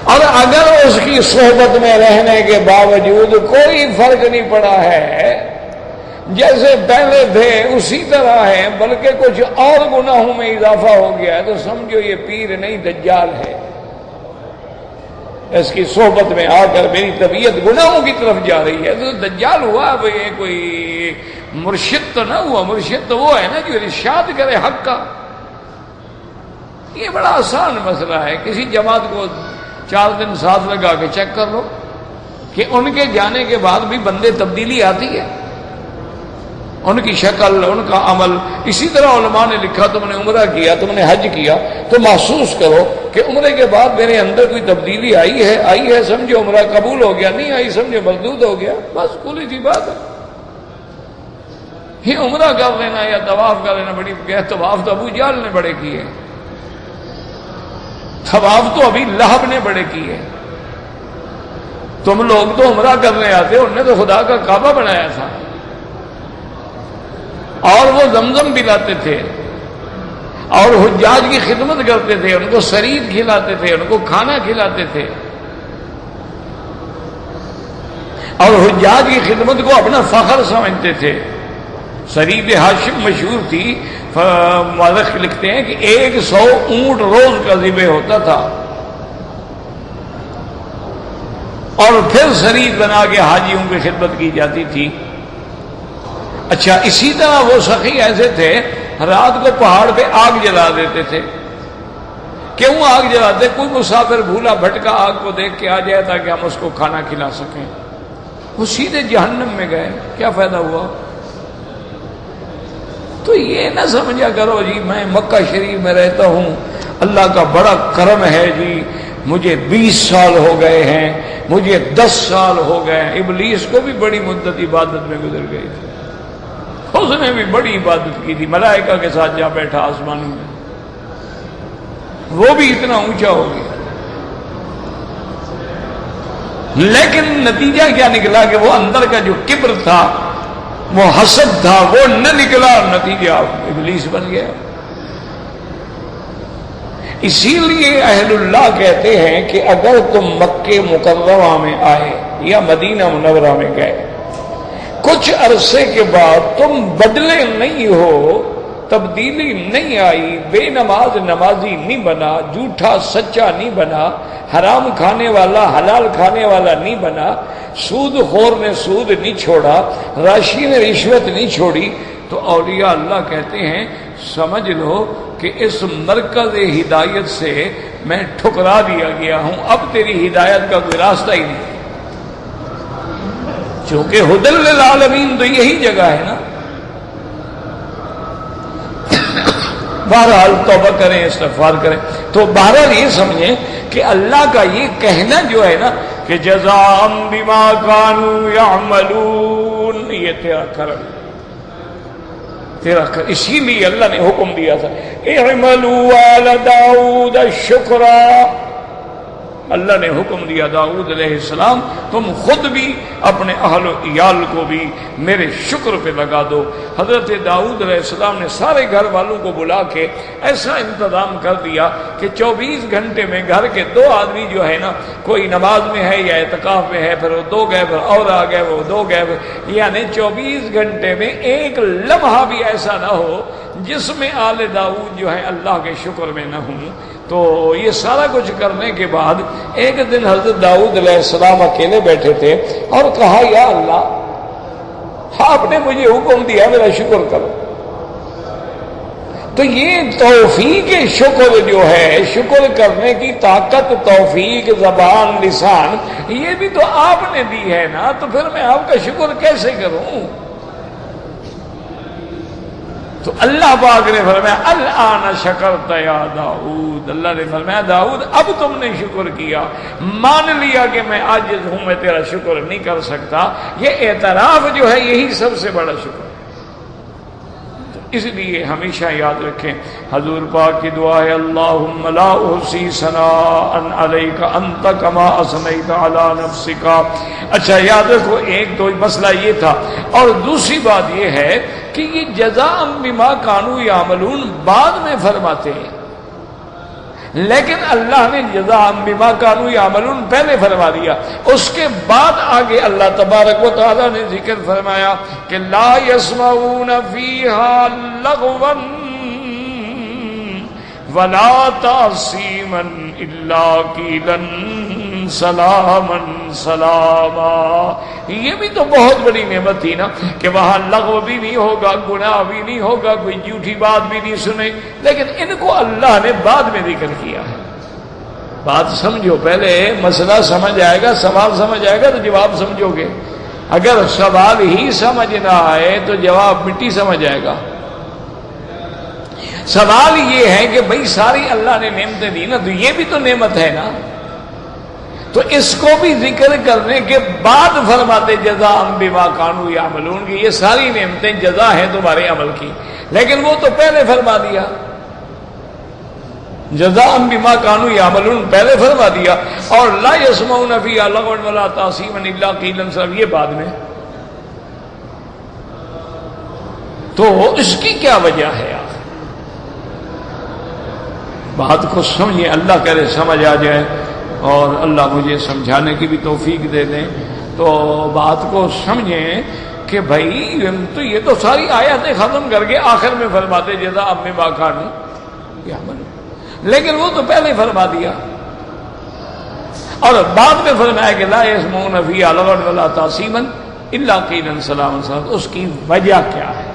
اور اگر اس کی صحبت میں رہنے کے باوجود کوئی فرق نہیں پڑا ہے، جیسے پہلے تھے اسی طرح ہے، بلکہ کچھ اور گناہوں میں اضافہ ہو گیا ہے، تو سمجھو یہ پیر نہیں دجال ہے۔ اس کی صحبت میں آ کر میری طبیعت گناہوں کی طرف جا رہی ہے، تو دجال ہوا بھئی، کوئی مرشد تو نہ ہوا۔ مرشد تو وہ ہے نا جو ارشاد کرے حق کا۔ یہ بڑا آسان مسئلہ ہے، کسی جماعت کو 4 دن ساتھ لگا کے چیک کر لو کہ ان کے جانے کے بعد بھی بندے تبدیلی آتی ہے، ان کی شکل، ان کا عمل۔ اسی طرح علماء نے لکھا، تم نے عمرہ کیا، تم نے حج کیا، تو محسوس کرو کہ عمرے کے بعد میرے اندر کوئی تبدیلی آئی ہے، سمجھو عمرہ قبول ہو گیا، نہیں آئی سمجھو مردود ہو گیا، بس کھلی سی بات ہے۔ یہ عمرہ کر لینا یا طواف کر لینا بڑی طواف تو ابو جہل نے بڑے کیے، طواف تو ابھی لہب نے بڑے کیے۔ تم لوگ تو عمرہ کرنے آتے، انہوں نے تو خدا کا کعبہ بنایا تھا، اور وہ زمزم پلاتے تھے اور حجاج کی خدمت کرتے تھے، ان کو سرید کھلاتے تھے، ان کو کھانا کھلاتے تھے، اور حجاج کی خدمت کو اپنا فخر سمجھتے تھے۔ سرید ہاشم مشہور تھی، مورخ لکھتے ہیں کہ 100 اونٹ روز کا ذبح ہوتا تھا، اور پھر سرید بنا کے حاجیوں کی خدمت کی جاتی تھی۔ اچھا، اسی طرح وہ سخی ایسے تھے، رات کو پہاڑ پہ آگ جلا دیتے تھے۔ کیوں آگ جلاتے؟ کوئی مسافر بھولا بھٹکا آگ کو دیکھ کے آ جائے تاکہ ہم اس کو کھانا کھلا سکیں۔ وہ سیدھے جہنم میں گئے، کیا فائدہ ہوا؟ تو یہ نہ سمجھا کرو جی میں مکہ شریف میں رہتا ہوں، اللہ کا بڑا کرم ہے جی، مجھے 20 سال ہو گئے ہیں، مجھے 10 سال ہو گئے ہیں۔ ابلیس کو بھی بڑی مدت عبادت میں گزر گئی تھی، اس نے بھی بڑی عبادت کی تھی، ملائکہ کے ساتھ جا بیٹھا آسمانوں میں، وہ بھی اتنا اونچا ہو گیا، لیکن نتیجہ کیا نکلا کہ وہ اندر کا جو کبر تھا، وہ حسد تھا، وہ نہ نکلا، اور نتیجہ ابلیس بن گیا۔ اسی لیے اہل اللہ کہتے ہیں کہ اگر تم مکہ مکرمہ میں آئے یا مدینہ منورہ میں گئے، کچھ عرصے کے بعد تم بدلے نہیں ہو، تبدیلی نہیں آئی، بے نماز نمازی نہیں بنا، جھوٹا سچا نہیں بنا، حرام کھانے والا حلال کھانے والا نہیں بنا، سود خور نے سود نہیں چھوڑا، راشی نے رشوت نہیں چھوڑی، تو اولیاء اللہ کہتے ہیں سمجھ لو کہ اس مرکز ہدایت سے میں ٹھکرا دیا گیا ہوں، اب تیری ہدایت کا کوئی راستہ ہی نہیں، چونکہ ہدی للعالمین تو یہی جگہ ہے نا۔ بہرحال توبہ کریں، استغفار کریں۔ تو بہرحال یہ سمجھیں کہ اللہ کا یہ کہنا جو ہے نا کہ جزاء بما كانوا يعملون، یہ تیرا کرم، تیرا کرم۔ اسی لیے اللہ نے حکم دیا تھا اعملوا آل داؤد شکرا، اللہ نے حکم دیا داؤد علیہ السلام تم خود بھی اپنے اہل و عیال کو بھی میرے شکر پہ لگا دو۔ حضرت داؤد علیہ السلام نے سارے گھر والوں کو بلا کے ایسا انتظام کر دیا کہ 24 گھنٹے میں گھر کے 2 آدمی جو ہے نا، کوئی نماز میں ہے یا اعتکاف میں ہے، پھر وہ 2 گئے، پھر اور آ گئے وہ 2 گئے، یعنی 24 گھنٹے میں ایک لمحہ بھی ایسا نہ ہو جس میں آل داؤد جو ہے اللہ کے شکر میں نہ ہوں۔ تو یہ سارا کچھ کرنے کے بعد ایک دن حضرت داؤد علیہ السلام اکیلے بیٹھے تھے اور کہا یا اللہ آپ نے مجھے حکم دیا میرا شکر کرو۔ تو یہ توفیق شکر جو ہے، شکر کرنے کی طاقت، توفیق، زبان، لسان، یہ بھی تو آپ نے دی ہے نا، تو پھر میں آپ کا شکر کیسے کروں؟ تو اللہ پاک نے فرمایا الآن شکرت یا داؤد، اللہ نے فرمایا داؤد اب تم نے شکر کیا، مان لیا کہ میں عاجز ہوں، میں تیرا شکر نہیں کر سکتا۔ یہ اعتراف جو ہے یہی سب سے بڑا شکر ہے۔ اس لیے ہمیشہ یاد رکھیں حضور پاک کی دعا ہے اللہم لا احصی ثناء علیک انت کما اثنیت علی نفسک۔ اچھا یاد رکھو، ایک تو مسئلہ یہ تھا، اور دوسری بات یہ ہے کہ یہ جزاء بما کانوا یعملون بعد میں فرماتے ہیں، لیکن اللہ نے جزاء بما کانوا یعملون پہلے فرما دیا، اس کے بعد آگے اللہ تبارک و تعالی نے ذکر فرمایا کہ لا يسمعون فیہا لغوا ولا تعصیما الا قیلا سلاما سلاما۔ یہ بھی تو بہت بڑی نعمت تھی نا کہ وہاں لغو بھی نہیں ہوگا، گناہ بھی نہیں ہوگا، کوئی جھوٹی بات بھی نہیں سنے، لیکن ان کو اللہ نے بعد میں ذکر کیا ہے۔ بات سمجھو، پہلے مسئلہ سمجھ آئے گا، سوال سمجھ آئے گا تو جواب سمجھو گے، اگر سوال ہی سمجھ نہ آئے تو جواب مٹی سمجھ آئے گا۔ سوال یہ ہے کہ بھئی ساری اللہ نے نعمتیں دی نا، تو یہ بھی تو نعمت ہے نا، تو اس کو بھی ذکر کرنے کے بعد فرماتے جزاء بما کانوا یعملون کہ یہ ساری نعمتیں جزا ہیں تمہارے عمل کی، لیکن وہ تو پہلے فرما دیا، جزاء بما کانوا یعملون پہلے فرما دیا، اور لا يسمعون فیہا لغوا ولا تعصیما الا قیلا سلاما یہ بعد میں۔ تو اس کی کیا وجہ ہے آخر؟ بات کو سمجھیں، اللہ کرے سمجھ آ جائے اور اللہ مجھے سمجھانے کی بھی توفیق دے دیں۔ تو بات کو سمجھیں کہ بھائی تو یہ تو ساری آیاتیں ختم کر کے آخر میں فرماتے جزاء بما کانوا یعملون، لیکن وہ تو پہلے فرما دیا، اور بعد میں فرمایا کہ لا يسمعون فیہا لغوا ولا تعصیما الا قیلا سلاما سلاما۔ اس کی وجہ کیا ہے؟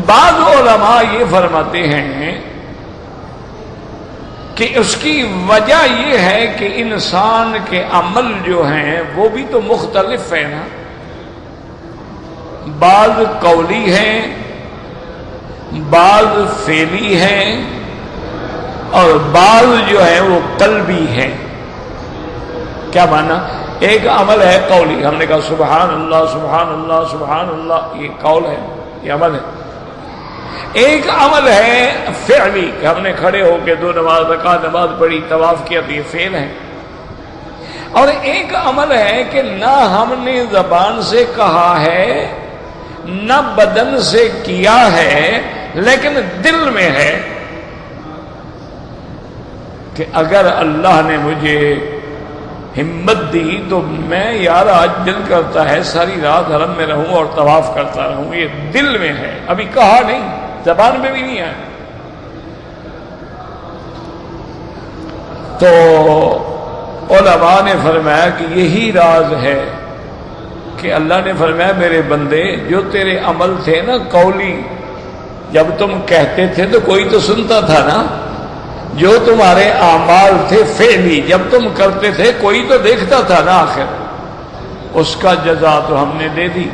بعض علماء یہ فرماتے ہیں کہ اس کی وجہ یہ ہے کہ انسان کے عمل جو ہیں وہ بھی تو مختلف ہیں نا، بعض قولی ہیں، بعض فعلی ہیں، اور بعض جو ہے وہ قلبی ہیں۔ کیا مانا؟ ایک عمل ہے قولی، ہم نے کہا سبحان اللہ سبحان اللہ سبحان اللہ، یہ قول ہے، یہ عمل ہے۔ ایک عمل ہے فعلی کہ ہم نے کھڑے ہو کے 2 رکعت نماز پڑھی، طواف کیا، تو یہ فعل ہے۔ اور ایک عمل ہے کہ نہ ہم نے زبان سے کہا ہے نہ بدن سے کیا ہے، لیکن دل میں ہے کہ اگر اللہ نے مجھے ہمت دی تو میں یار آج دل کرتا ہے ساری رات حرم میں رہوں اور طواف کرتا رہوں، یہ دل میں ہے، ابھی کہا نہیں، زبان میں بھی نہیں ہے۔ تو علماء نے فرمایا کہ یہی راز ہے کہ اللہ نے فرمایا میرے بندے جو تیرے عمل تھے نا قولی، جب تم کہتے تھے تو کوئی تو سنتا تھا نا، جو تمہارے اعمال تھے فعلی جب تم کرتے تھے کوئی تو دیکھتا تھا نا، آخر اس کا جزا تو ہم نے دے دی،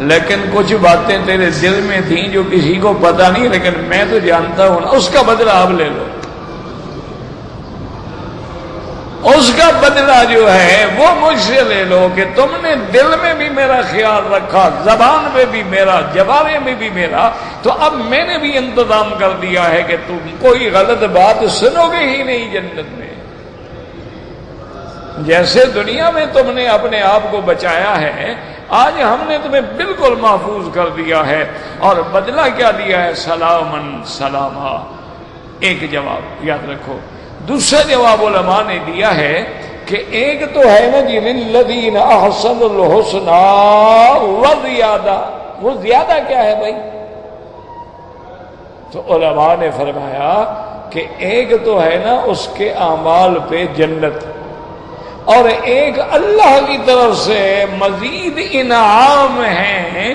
لیکن کچھ باتیں تیرے دل میں تھیں جو کسی کو پتہ نہیں، لیکن میں تو جانتا ہوں نا، اس کا بدلہ اب لے لو، اس کا بدلہ جو ہے وہ مجھ سے لے لو کہ تم نے دل میں بھی میرا خیال رکھا، زبان میں بھی میرا، جوارے میں بھی میرا، تو اب میں نے بھی انتظام کر دیا ہے کہ تم کوئی غلط بات سنو گے ہی نہیں جنت میں۔ جیسے دنیا میں تم نے اپنے آپ کو بچایا ہے، آج ہم نے تمہیں بالکل محفوظ کر دیا ہے، اور بدلہ کیا دیا ہے؟ سلامن سلاما، ایک جواب یاد رکھو۔ دوسرا جواب علماء نے دیا ہے کہ ایک تو ہے نا جی للذین احسنوا الحسنی وزیادہ، وہ زیادہ کیا ہے بھائی؟ تو علماء نے فرمایا کہ ایک تو ہے نا اس کے اعمال پہ جنت، اور ایک اللہ کی طرف سے مزید انعام ہے،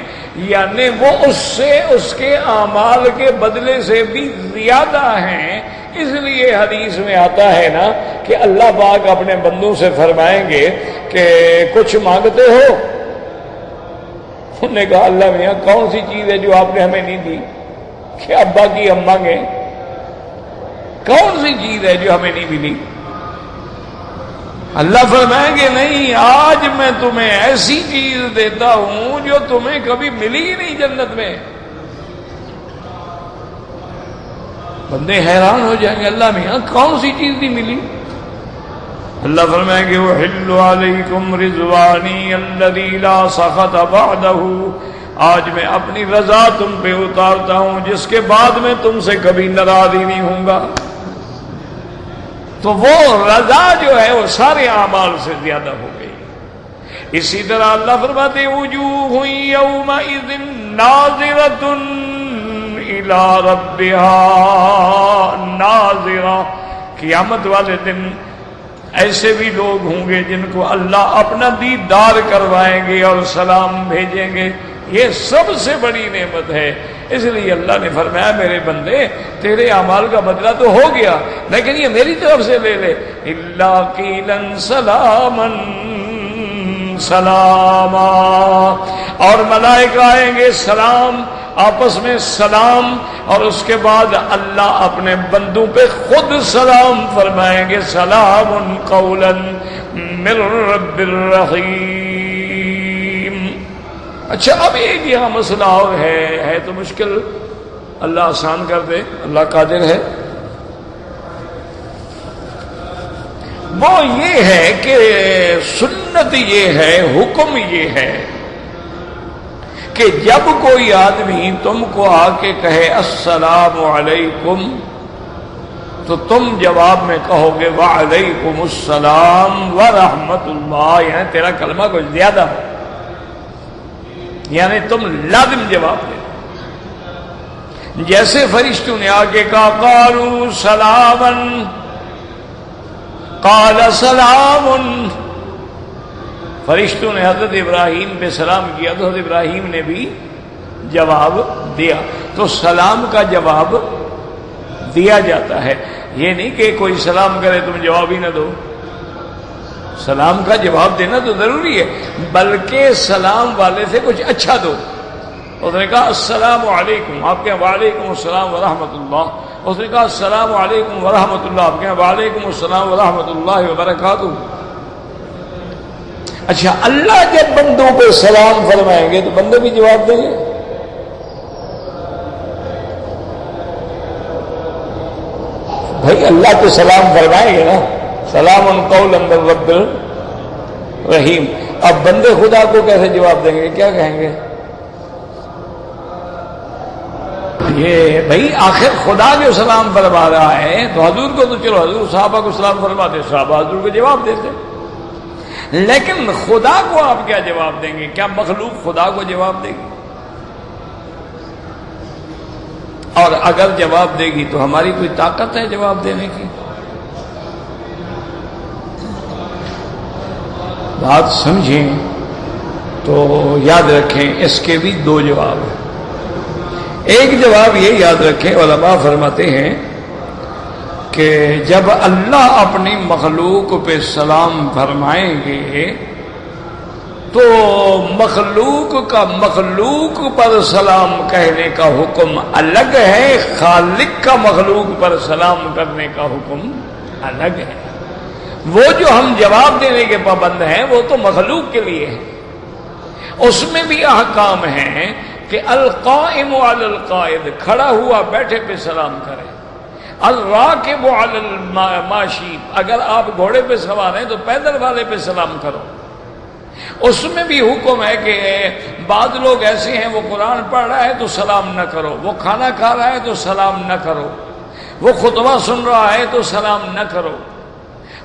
یعنی وہ اس سے اس کے اعمال کے بدلے سے بھی زیادہ ہیں۔ اس لیے حدیث میں آتا ہے نا کہ اللہ پاک اپنے بندوں سے فرمائیں گے کہ کچھ مانگتے ہو؟ انہوں نے کہا اللہ میاں کون سی چیز ہے جو آپ نے ہمیں نہیں دی کہ ابا کی ہم مانگیں؟ کون سی چیز ہے جو ہمیں نہیں ملی؟ اللہ فرمائیں گے نہیں، آج میں تمہیں ایسی چیز دیتا ہوں جو تمہیں کبھی ملی ہی نہیں جنت میں۔ بندے حیران ہو جائیں گے، اللہ میاں کون سی چیز نہیں ملی؟ اللہ فرمائیں گے وَحِلُّ عَلَيْكُمْ رِضْوَانِي الَّذِي لَا سَخَطَ بَعْدَهُ، آج میں اپنی رضا تم پہ اتارتا ہوں جس کے بعد میں تم سے کبھی ناراض ہی نہیں ہوں گا۔ تو وہ رضا جو ہے وہ سارے اعمال سے زیادہ ہو گئی۔ اسی طرح اللہ فرماتے وجوہ یومئذ ناظرۃ الی ربها ناظرہ، قیامت والے دن ایسے بھی لوگ ہوں گے جن کو اللہ اپنا دیدار کروائیں گے اور سلام بھیجیں گے۔ یہ سب سے بڑی نعمت ہے۔ اس لیے اللہ نے فرمایا میرے بندے تیرے اعمال کا بدلہ تو ہو گیا، لیکن یہ میری طرف سے لے لے، الا قیلا سلاما سلاما، اور ملائکہ آئیں گے سلام، آپس میں سلام، اور اس کے بعد اللہ اپنے بندوں پہ خود سلام فرمائیں گے، سلام قولا من رب الرحیم۔ اچھا اب ایک یہاں مسئلہ اور ہے تو مشکل، اللہ آسان کر دے، اللہ قادر ہے۔ وہ یہ ہے کہ سنت یہ ہے، حکم یہ ہے کہ جب کوئی آدمی تم کو آ کے کہے السلام علیکم تو تم جواب میں کہو گے وعلیکم السلام ورحمت اللہ، یعنی تیرا کلمہ کچھ زیادہ ہو، یعنی تم لازم جواب دے۔ جیسے فرشتوں نے آ کے کہا قالوا سلاما قال سلام، فرشتوں نے حضرت ابراہیم پہ سلام کیا تو حضرت ابراہیم نے بھی جواب دیا، تو سلام کا جواب دیا جاتا ہے۔ یہ نہیں کہ کوئی سلام کرے تم جواب ہی نہ دو، سلام کا جواب دینا تو ضروری ہے، بلکہ سلام والے سے کچھ اچھا دو۔ اس نے کہا السلام علیکم، آپ کہیں وعلیکم السلام ورحمۃ اللہ۔ اس نے کہا السلام علیکم ورحمۃ اللہ، آپ کہیں وعلیکم السلام ورحمۃ اللہ وبرکاتہ۔ اچھا اللہ جب بندوں پہ سلام فرمائیں گے تو بندے بھی جواب دیں گے؟ بھائی اللہ تو سلام فرمائیں گے نا، سلام قولا من رب الرحیم۔ اب بندے خدا کو کیسے جواب دیں گے، کیا کہیں گے؟ یہ بھائی آخر خدا جو سلام فرما رہا ہے تو حضور کو تو چلو حضور صحابہ کو سلام فرماتے، صحابہ حضور کو جواب دیتے، لیکن خدا کو آپ کیا جواب دیں گے؟ کیا مخلوق خدا کو جواب دے گی؟ اور اگر جواب دے گی تو ہماری کوئی طاقت ہے جواب دینے کی؟ بات سمجھیں تو یاد رکھیں اس کے بھی دو جواب ہیں۔ ایک جواب یہ یاد رکھیں، علماء فرماتے ہیں کہ جب اللہ اپنی مخلوق پہ سلام فرمائیں گے تو مخلوق کا مخلوق پر سلام کہنے کا حکم الگ ہے، خالق کا مخلوق پر سلام کرنے کا حکم الگ ہے۔ وہ جو ہم جواب دینے کے پابند ہیں وہ تو مخلوق کے لیے ہے، اس میں بھی احکام ہیں کہ القائم علی القائد، کھڑا ہوا بیٹھے پہ سلام کرے، الراکب علی الماشی، اگر آپ گھوڑے پہ سوار ہیں تو پیدل والے پہ سلام کرو۔ اس میں بھی حکم ہے کہ بعض لوگ ایسے ہیں وہ قرآن پڑھ رہا ہے تو سلام نہ کرو، وہ کھانا کھا رہا ہے تو سلام نہ کرو، وہ خطبہ سن رہا ہے تو سلام نہ کرو،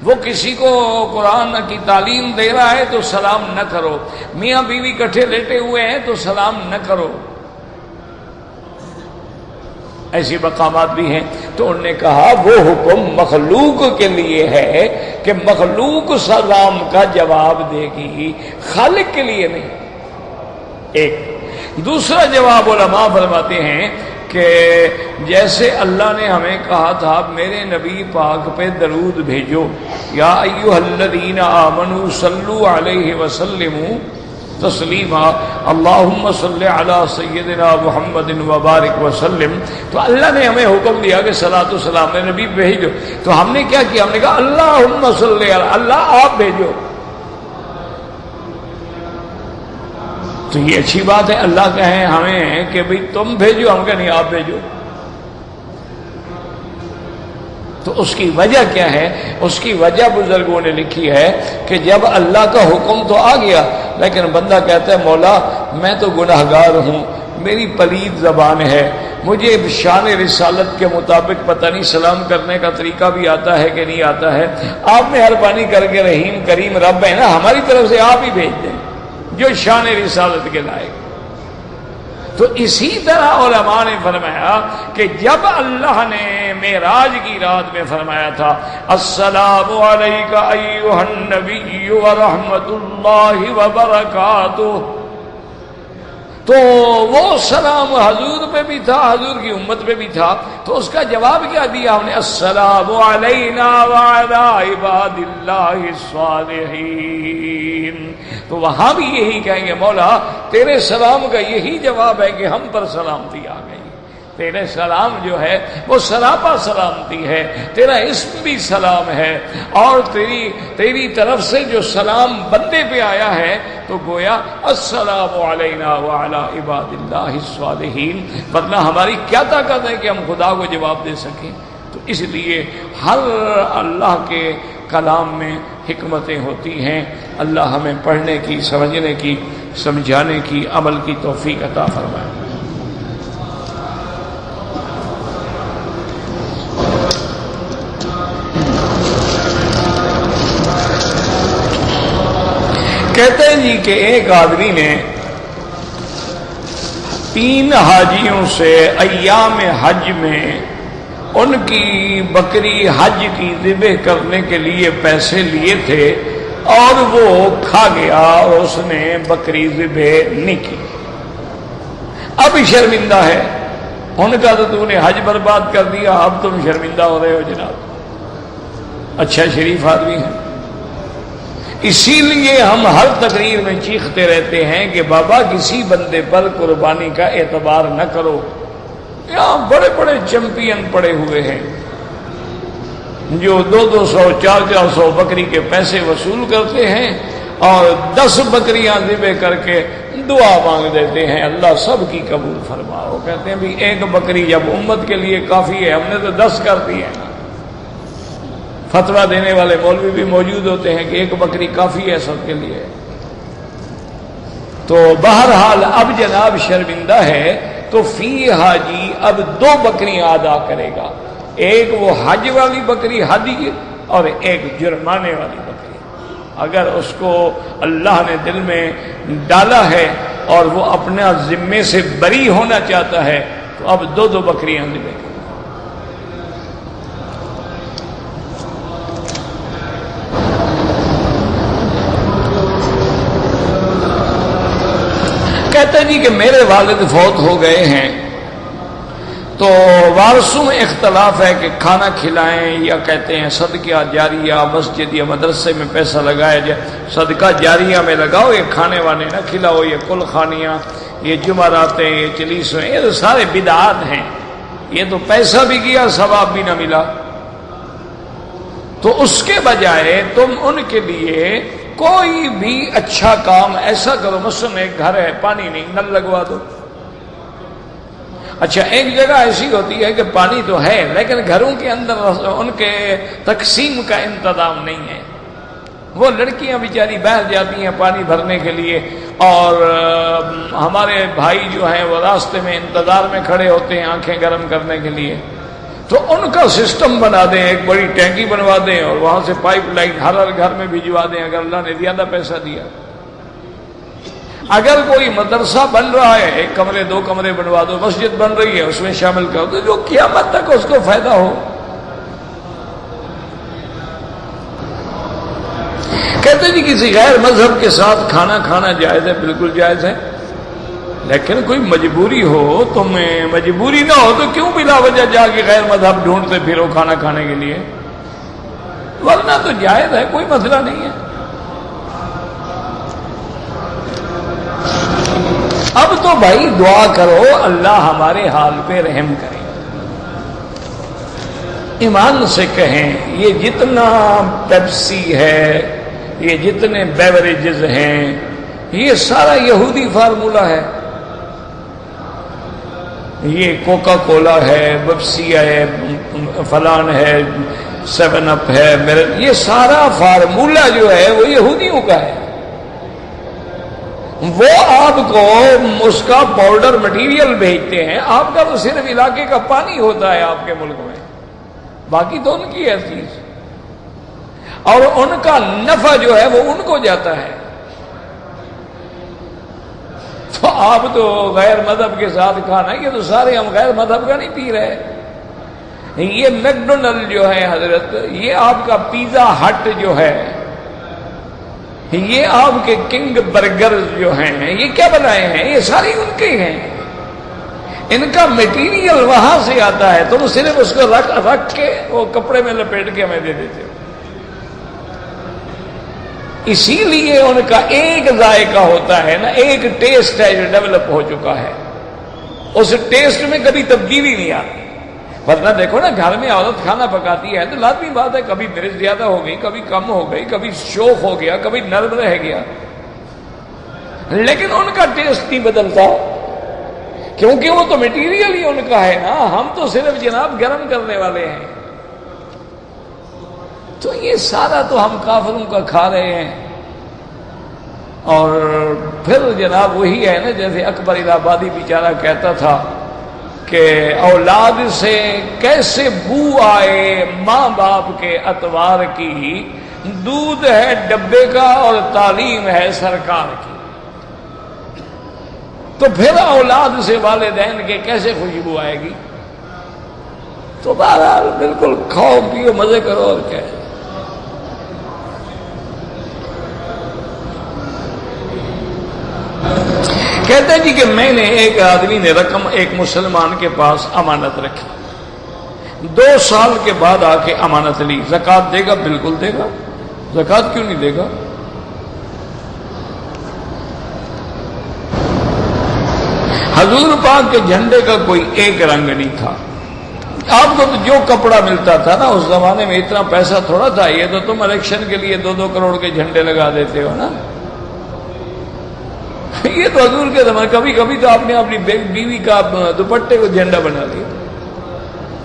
وہ کسی کو قرآن کی تعلیم دے رہا ہے تو سلام نہ کرو، میاں بیوی کٹھے لیٹے ہوئے ہیں تو سلام نہ کرو۔ ایسی مقامات بھی ہیں۔ تو انہوں نے کہا وہ حکم مخلوق کے لیے ہے کہ مخلوق سلام کا جواب دے گی، خالق کے لیے نہیں۔ ایک دوسرا جواب علماء فرماتے ہیں کہ جیسے اللہ نے ہمیں کہا تھا میرے نبی پاک پہ درود بھیجو، یا ایھا الذین آمنوا صلوا علیہ وسلموا تسلیما، اللہم صلی علی سیدنا محمد وبارک وسلم، تو اللہ نے ہمیں حکم دیا کہ صلاۃ و سلام میرے نبی بھیجو۔ تو ہم نے کیا کیا؟ ہم نے کہا اللہم صلی علی، اللہ آپ بھیجو۔ تو یہ اچھی بات ہے، اللہ کہیں ہمیں کہ بھئی تم بھیجو، ہم کہیں نہیں آپ بھیجو۔ تو اس کی وجہ کیا ہے؟ اس کی وجہ بزرگوں نے لکھی ہے کہ جب اللہ کا حکم تو آ گیا لیکن بندہ کہتا ہے مولا میں تو گناہگار ہوں، میری پلید زبان ہے، مجھے شان رسالت کے مطابق پتہ نہیں سلام کرنے کا طریقہ بھی آتا ہے کہ نہیں آتا ہے، آپ مہربانی کر کے رحیم کریم رب ہے نا، ہماری طرف سے آپ ہی بھیج دیں جو شان رسالت کے لائق۔ تو اسی طرح علماء نے فرمایا کہ جب اللہ نے معراج کی رات میں فرمایا تھا السلام علیک ایھا النبی ورحمۃ اللہ وبرکاتہ، تو وہ سلام حضور پہ بھی تھا، حضور کی امت پہ بھی تھا، تو اس کا جواب کیا دیا ہم نے؟ السلام علینا وعلی عباد اللہ الصالحین۔ تو وہاں بھی یہی کہیں گے مولا تیرے سلام کا یہی جواب ہے کہ ہم پر سلامتی آ گئی، تیرے سلام جو ہے وہ سراپا سلامتی ہے، تیرا اسم بھی سلام ہے، اور تیری طرف سے جو سلام بندے پہ آیا ہے تو گویا السلام علینا وعلی عباد اللہ الصالحین، ورنہ ہماری کیا طاقت ہے کہ ہم خدا کو جواب دے سکیں؟ تو اس لیے ہر اللہ کے کلام میں حکمتیں ہوتی ہیں۔ اللہ ہمیں پڑھنے کی، سمجھنے کی، سمجھانے کی، عمل کی توفیق عطا فرمائے۔ کہتے ہیں جی کہ ایک آدمی نے 3 حاجیوں سے ایام حج میں ان کی بکری حج کی ذبح کرنے کے لیے پیسے لیے تھے اور وہ کھا گیا اور اس نے بکری ذبح نہیں کی، اب شرمندہ ہے۔ ان کا تو نے حج برباد کر دیا، اب تم شرمندہ ہو رہے ہو جناب۔ اچھا شریف آدمی ہے، اسی لیے ہم ہر تقریر میں چیختے رہتے ہیں کہ بابا کسی بندے پر قربانی کا اعتبار نہ کرو۔ یہاں بڑے بڑے چیمپئن پڑے ہوئے ہیں جو 200 400 بکری کے پیسے وصول کرتے ہیں اور 10 بکریاں ذبح کر کے دعا مانگ دیتے ہیں اللہ سب کی قبول فرماؤ۔ کہتے ہیں بھی ایک بکری جب امت کے لیے کافی ہے، ہم نے تو 10 کر دی ہے۔ فتویٰ دینے والے مولوی بھی موجود ہوتے ہیں کہ ایک بکری کافی ہے سب کے لیے۔ تو بہرحال اب جناب شرمندہ ہے تو فی حاجی اب 2 بکریاں ادا کرے گا، ایک وہ حج والی بکری ہدی اور ایک جرمانے والی بکری۔ اگر اس کو اللہ نے دل میں ڈالا ہے اور وہ اپنا ذمے سے بری ہونا چاہتا ہے تو اب 2 بکریاں ذبح کرے۔ کہتے ہیں جی کہ میرے والد فوت ہو گئے ہیں تو وارثوں میں اختلاف ہے کہ کھانا کھلائیں یا کہتے ہیں صدقہ جاریہ مسجد یا مدرسے میں پیسہ لگایا جائے۔ صدقہ جاریہ میں لگاؤ، یہ کھانے وانے نہ کھلاؤ، یہ کل خانیاں، یہ جمعراتیں، یہ چلیسیں، یہ تو سارے بدعات ہیں، یہ تو پیسہ بھی گیا ثواب بھی نہ ملا۔ تو اس کے بجائے تم ان کے لیے کوئی بھی اچھا کام ایسا کرو، مثلا ایک گھر ہے پانی نہیں، نل لگوا دو، اچھا ایک جگہ ایسی ہوتی ہے کہ پانی تو ہے لیکن گھروں کے اندر ان کے تقسیم کا انتظام نہیں ہے، وہ لڑکیاں بیچاری باہر جاتی ہیں پانی بھرنے کے لیے، اور ہمارے بھائی جو ہیں وہ راستے میں انتظار میں کھڑے ہوتے ہیں آنکھیں گرم کرنے کے لیے، تو ان کا سسٹم بنا دیں، ایک بڑی ٹینکی بنوا دیں اور وہاں سے پائپ لائن ہر گھر میں بھجوا دیں اگر اللہ نے زیادہ پیسہ دیا۔ اگر کوئی مدرسہ بن رہا ہے، ایک کمرے دو کمرے بنوا دو، مسجد بن رہی ہے اس میں شامل کر دو، جو قیامت تک اس کو فائدہ ہو۔ کہتے جی کسی غیر مذہب کے ساتھ کھانا کھانا جائز ہے، بالکل جائز ہے، لیکن کوئی مجبوری ہو، تمہیں مجبوری نہ ہو تو کیوں بلا وجہ جا کے غیر مذہب ڈھونڈتے پھرو کھانا کھانے کے لیے؟ ورنہ تو جائز ہے، کوئی مسئلہ نہیں ہے۔ اب تو بھائی دعا کرو اللہ ہمارے حال پہ رحم کرے، ایمان سے کہیں یہ جتنا پیپسی ہے، یہ جتنے بیوریجز ہیں، یہ سارا یہودی فارمولہ ہے، یہ کوکا کولا ہے، پیپسی ہے، فلان ہے، سیون اپ ہے، یہ سارا فارمولہ جو ہے وہ یہودیوں کا ہے۔ وہ آپ کو اس کا پاؤڈر مٹیریل بھیجتے ہیں، آپ کا تو صرف علاقے کا پانی ہوتا ہے آپ کے ملک میں، باقی تو ان کی ہے چیز، اور ان کا نفع جو ہے وہ ان کو جاتا ہے۔ تو آپ تو غیر مذہب کے ساتھ کھانا، یہ تو سارے ہم غیر مذہب کا نہیں پی رہے، یہ میک ڈونلڈ جو ہے حضرت، یہ آپ کا پیزا ہٹ جو ہے، یہ آپ کے کنگ برگر جو ہیں، یہ کیا بنائے ہیں؟ یہ ساری ان کے ہیں، ان کا میٹیریل وہاں سے آتا ہے، تم صرف اس کو رکھ کے وہ کپڑے میں لپیٹ کے ہمیں دے دیتے ہو۔ اسی لیے ان کا ایک ذائقہ ہوتا ہے نا، ایک ٹیسٹ ہے جو ڈیولپ ہو چکا ہے، اس ٹیسٹ میں کبھی تبدیلی نہیں آتی۔ ورنہ دیکھو نا گھر میں عورت کھانا پکاتی ہے تو لازمی بات ہے کبھی مرچ زیادہ ہو گئی، کبھی کم ہو گئی، کبھی شوق ہو گیا، کبھی نرم رہ گیا، لیکن ان کا ٹیسٹ نہیں بدلتا، کیونکہ وہ تو میٹیریل ہی ان کا ہے نا، ہم تو صرف جناب گرم کرنے والے ہیں۔ تو یہ سارا تو ہم کافروں کا کھا رہے ہیں، اور پھر جناب وہی ہے نا، جیسے اکبر الہ آبادی بیچارہ کہتا تھا کہ اولاد سے کیسے بو آئے ماں باپ کے اتوار کی، دودھ ہے ڈبے کا اور تعلیم ہے سرکار کی، تو پھر اولاد سے والدین کے کیسے خوشبو آئے گی؟ تو بہرحال بالکل کھاؤ پیو مزے کرو، اور کیا ہے۔ کہتے جی کہ میں نے ایک آدمی نے رقم ایک مسلمان کے پاس امانت رکھی، 2 سال کے بعد آ کے امانت لی، زکوٰۃ دے گا؟ بالکل دے گا، زکوٰۃ کیوں نہیں دے گا؟ حضور پاک کے جھنڈے کا کوئی ایک رنگ نہیں تھا، آپ کو تو جو کپڑا ملتا تھا نا، اس زمانے میں اتنا پیسہ تھوڑا تھا، یہ تو تم الیکشن کے لیے 2-2 کروڑ کے جھنڈے لگا دیتے ہو نا، یہ تو حضور کے زمانے، کبھی کبھی تو آپ نے اپنی بیوی کا دوپٹے کو جھنڈا بنا لیا،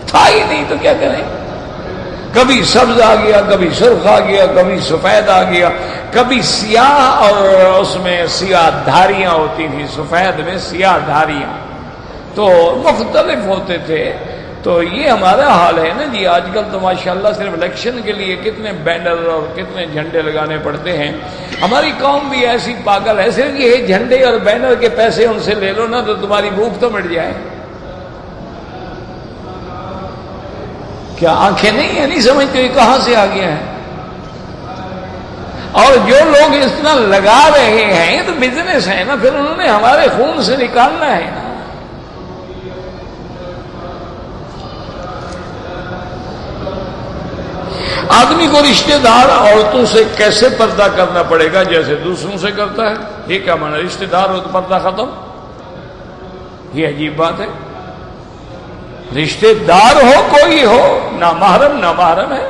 تھا ہی نہیں تو کیا کریں، کبھی سبز آ گیا، کبھی سرخ آ گیا، کبھی سفید آ گیا، کبھی سیاہ، اور اس میں سیاہ دھاریاں ہوتی تھی، سفید میں سیاہ دھاریاں، تو مختلف ہوتے تھے۔ تو یہ ہمارا حال ہے نا جی، آج کل تو ماشاءاللہ صرف الیکشن کے لیے کتنے بینر اور کتنے جھنڈے لگانے پڑتے ہیں۔ ہماری قوم بھی ایسی پاگل ہے، صرف یہ جھنڈے اور بینر کے پیسے ان سے لے لو نا تو تمہاری بھوک تو مٹ جائے۔ کیا آنکھیں نہیں ہیں؟ نہیں سمجھتے یہ کہاں سے آ گیا ہے؟ اور جو لوگ اتنا لگا رہے ہیں یہ تو بزنس ہے نا، پھر انہوں نے ہمارے خون سے نکالنا ہے نا۔ آدمی کو رشتہ دار عورتوں سے کیسے پردہ کرنا پڑے گا؟ جیسے دوسروں سے کرتا ہے۔ یہ کیا مانا؟ رشتہ دار ہو تو پردہ ختم؟ یہ عجیب بات ہے۔ رشتہ دار ہو کوئی ہو، نامحرم نامحرم ہے۔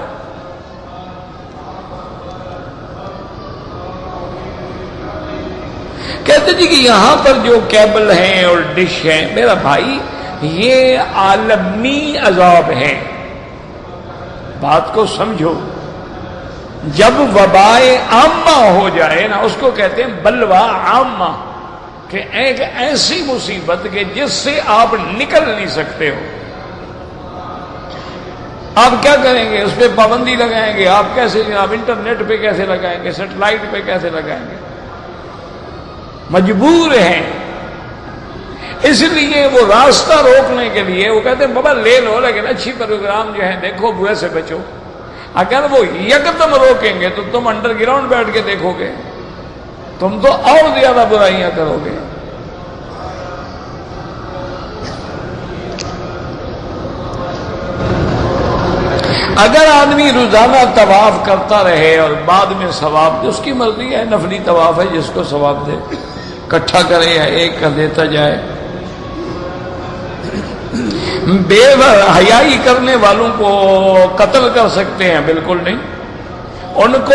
کہتے جی کہ یہاں پر جو کیبل ہیں اور ڈش ہیں، میرا بھائی یہ عالمی عذاب ہے. بات کو سمجھو. جب وبائے عامہ ہو جائے نا، اس کو کہتے ہیں بلوا عامہ، کہ ایک ایسی مصیبت کہ جس سے آپ نکل نہیں سکتے ہو. آپ کیا کریں گے؟ اس پہ پابندی لگائیں گے. آپ کیسے؟ آپ انٹرنیٹ پہ کیسے لگائیں گے؟ سیٹلائٹ پہ کیسے لگائیں گے؟ مجبور ہیں. اس لیے وہ راستہ روکنے کے لیے وہ کہتے ہیں بابا لے لو، لیکن اچھی پروگرام جو ہے دیکھو، برے سے بچو. اگر وہ یکدم روکیں گے تو تم انڈر گراؤنڈ بیٹھ کے دیکھو گے، تم تو اور زیادہ برائیاں کرو گے. اگر آدمی روزانہ طواف کرتا رہے اور بعد میں ثواب دے، اس کی مرضی ہے. نفلی طواف ہے، جس کو ثواب دے، اکٹھا کرے یا ایک کا دیتا جائے. بے حیائی کرنے والوں کو قتل کر سکتے ہیں؟ بالکل نہیں. ان کو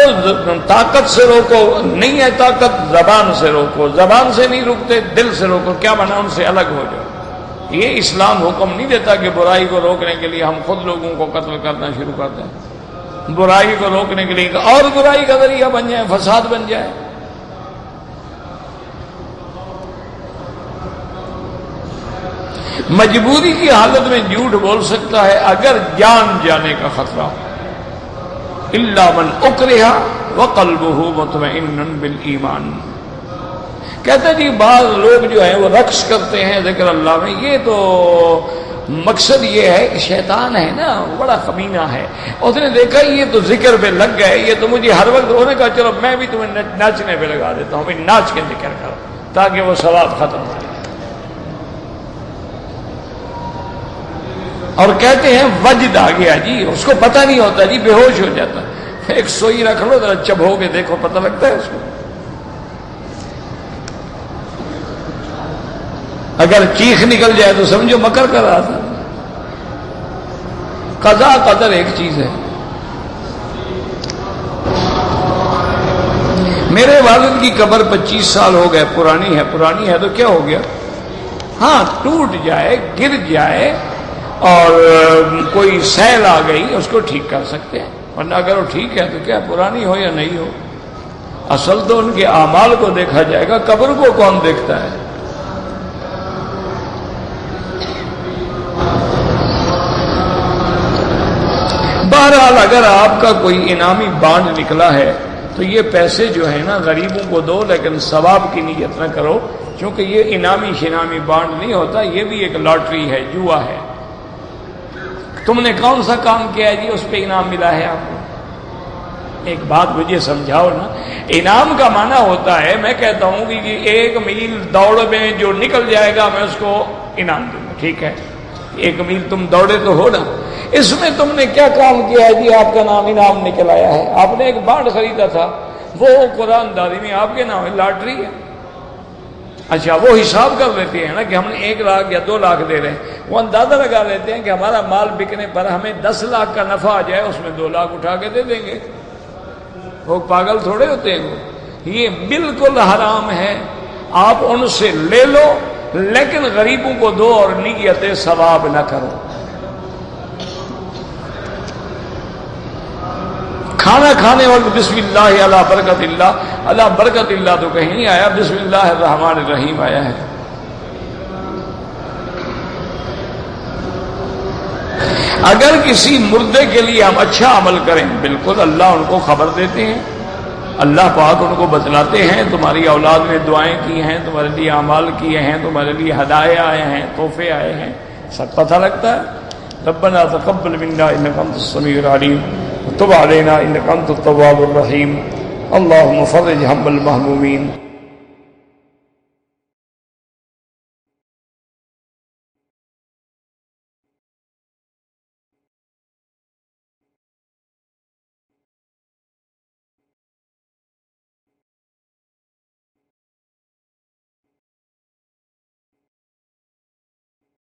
طاقت سے روکو، نہیں ہے طاقت، زبان سے روکو. زبان سے نہیں روکتے، دل سے روکو. کیا بنا؟ ان سے الگ ہو جاؤ. یہ اسلام حکم نہیں دیتا کہ برائی کو روکنے کے لیے ہم خود لوگوں کو قتل کرنا شروع کر دیں. برائی کو روکنے کے لیے اور برائی کا ذریعہ بن جائے، فساد بن جائے. مجبوری کی حالت میں جھوٹ بول سکتا ہے اگر جان جانے کا خطرہ ہو. الا من اکرہ وقلبہ مطمئن بالایمان. کہتے ہیں جی بعض لوگ جو ہیں وہ رقص کرتے ہیں ذکر اللہ میں. یہ تو مقصد یہ ہے کہ شیطان ہے نا، بڑا کمینہ ہے. اس نے دیکھا یہ تو ذکر پہ لگ گئے، یہ تو مجھے ہر وقت. انہوں نے کہا چلو میں بھی تمہیں ناچنے پہ لگا دیتا ہوں، بھائی ناچ کے ذکر کرو تاکہ وہ ثواب ختم ہو جائے. اور کہتے ہیں وجد آ گیا جی، اس کو پتہ نہیں ہوتا جی، بے ہوش ہو جاتا. ایک سوئی رکھ لو ذرا چبھو کے دیکھو، پتہ لگتا ہے اس کو. اگر چیخ نکل جائے تو سمجھو مکر کر رہا تھا. قضا قدر ایک چیز ہے. میرے والد کی قبر 25 سال ہو گئے، پرانی ہے. پرانی ہے تو کیا ہو گیا؟ ہاں ٹوٹ جائے، گر جائے اور کوئی سیل آ گئی، اس کو ٹھیک کر سکتے ہیں. ورنہ اگر وہ ٹھیک ہے تو کیا پرانی ہو یا نہیں ہو، اصل تو ان کے اعمال کو دیکھا جائے گا. قبر کو کون دیکھتا ہے؟ بہرحال اگر آپ کا کوئی انعامی بانڈ نکلا ہے تو یہ پیسے جو ہیں نا غریبوں کو دو، لیکن ثواب کی نیت نہ کرو، کیونکہ یہ انعامی شنامی بانڈ نہیں ہوتا. یہ بھی ایک لاٹری ہے، جوا ہے. تم نے کون سا کام کیا ہے جی اس پہ انعام ملا ہے آپ کو؟ ایک بات مجھے سمجھاؤ نا. انعام کا معنی ہوتا ہے، میں کہتا ہوں کہ 1 میل دوڑ میں جو نکل جائے گا میں اس کو انعام دوں گا. ٹھیک ہے، 1 میل تم دوڑے تو ہو نا، اس میں تم نے کیا کام کیا ہے جی؟ آپ کا نام انعام نکل آیا ہے. آپ نے ایک بانڈ خریدا تھا، وہ قرآن داری میں آپ کے نام لاٹری ہے. اچھا وہ حساب کر لیتے ہیں نا کہ ہم نے 1 لاکھ یا 2 لاکھ دے رہے ہیں. وہ اندازہ لگا لیتے ہیں کہ ہمارا مال بکنے پر ہمیں 10 لاکھ کا نفع آ جائے، اس میں 2 لاکھ اٹھا کے دے دیں گے. وہ پاگل تھوڑے ہوتے ہیں. وہ یہ بالکل حرام ہے. آپ ان سے لے لو لیکن غریبوں کو دو اور نیت ثواب نہ کرو. کھانا کھانے وقت بسم اللہ علی برکت اللہ، علی برکت اللہ تو کہیں نہیں آیا، بسم اللہ الرحمن الرحیم آیا ہے. اگر کسی مردے کے لیے ہم اچھا عمل کریں، بالکل اللہ ان کو خبر دیتے ہیں، اللہ پاک ان کو بتلاتے ہیں تمہاری اولاد نے دعائیں کی ہیں، تمہارے لیے اعمال کیے ہیں، تمہارے لیے ہدایے آئے ہیں، تحفے آئے ہیں، سب پتہ لگتا ہے. ربنا تقبل منا انک انت السمیع العلیم وتب علینا انک انت التواب الرحیم. اللهم فرج هم المهمومین.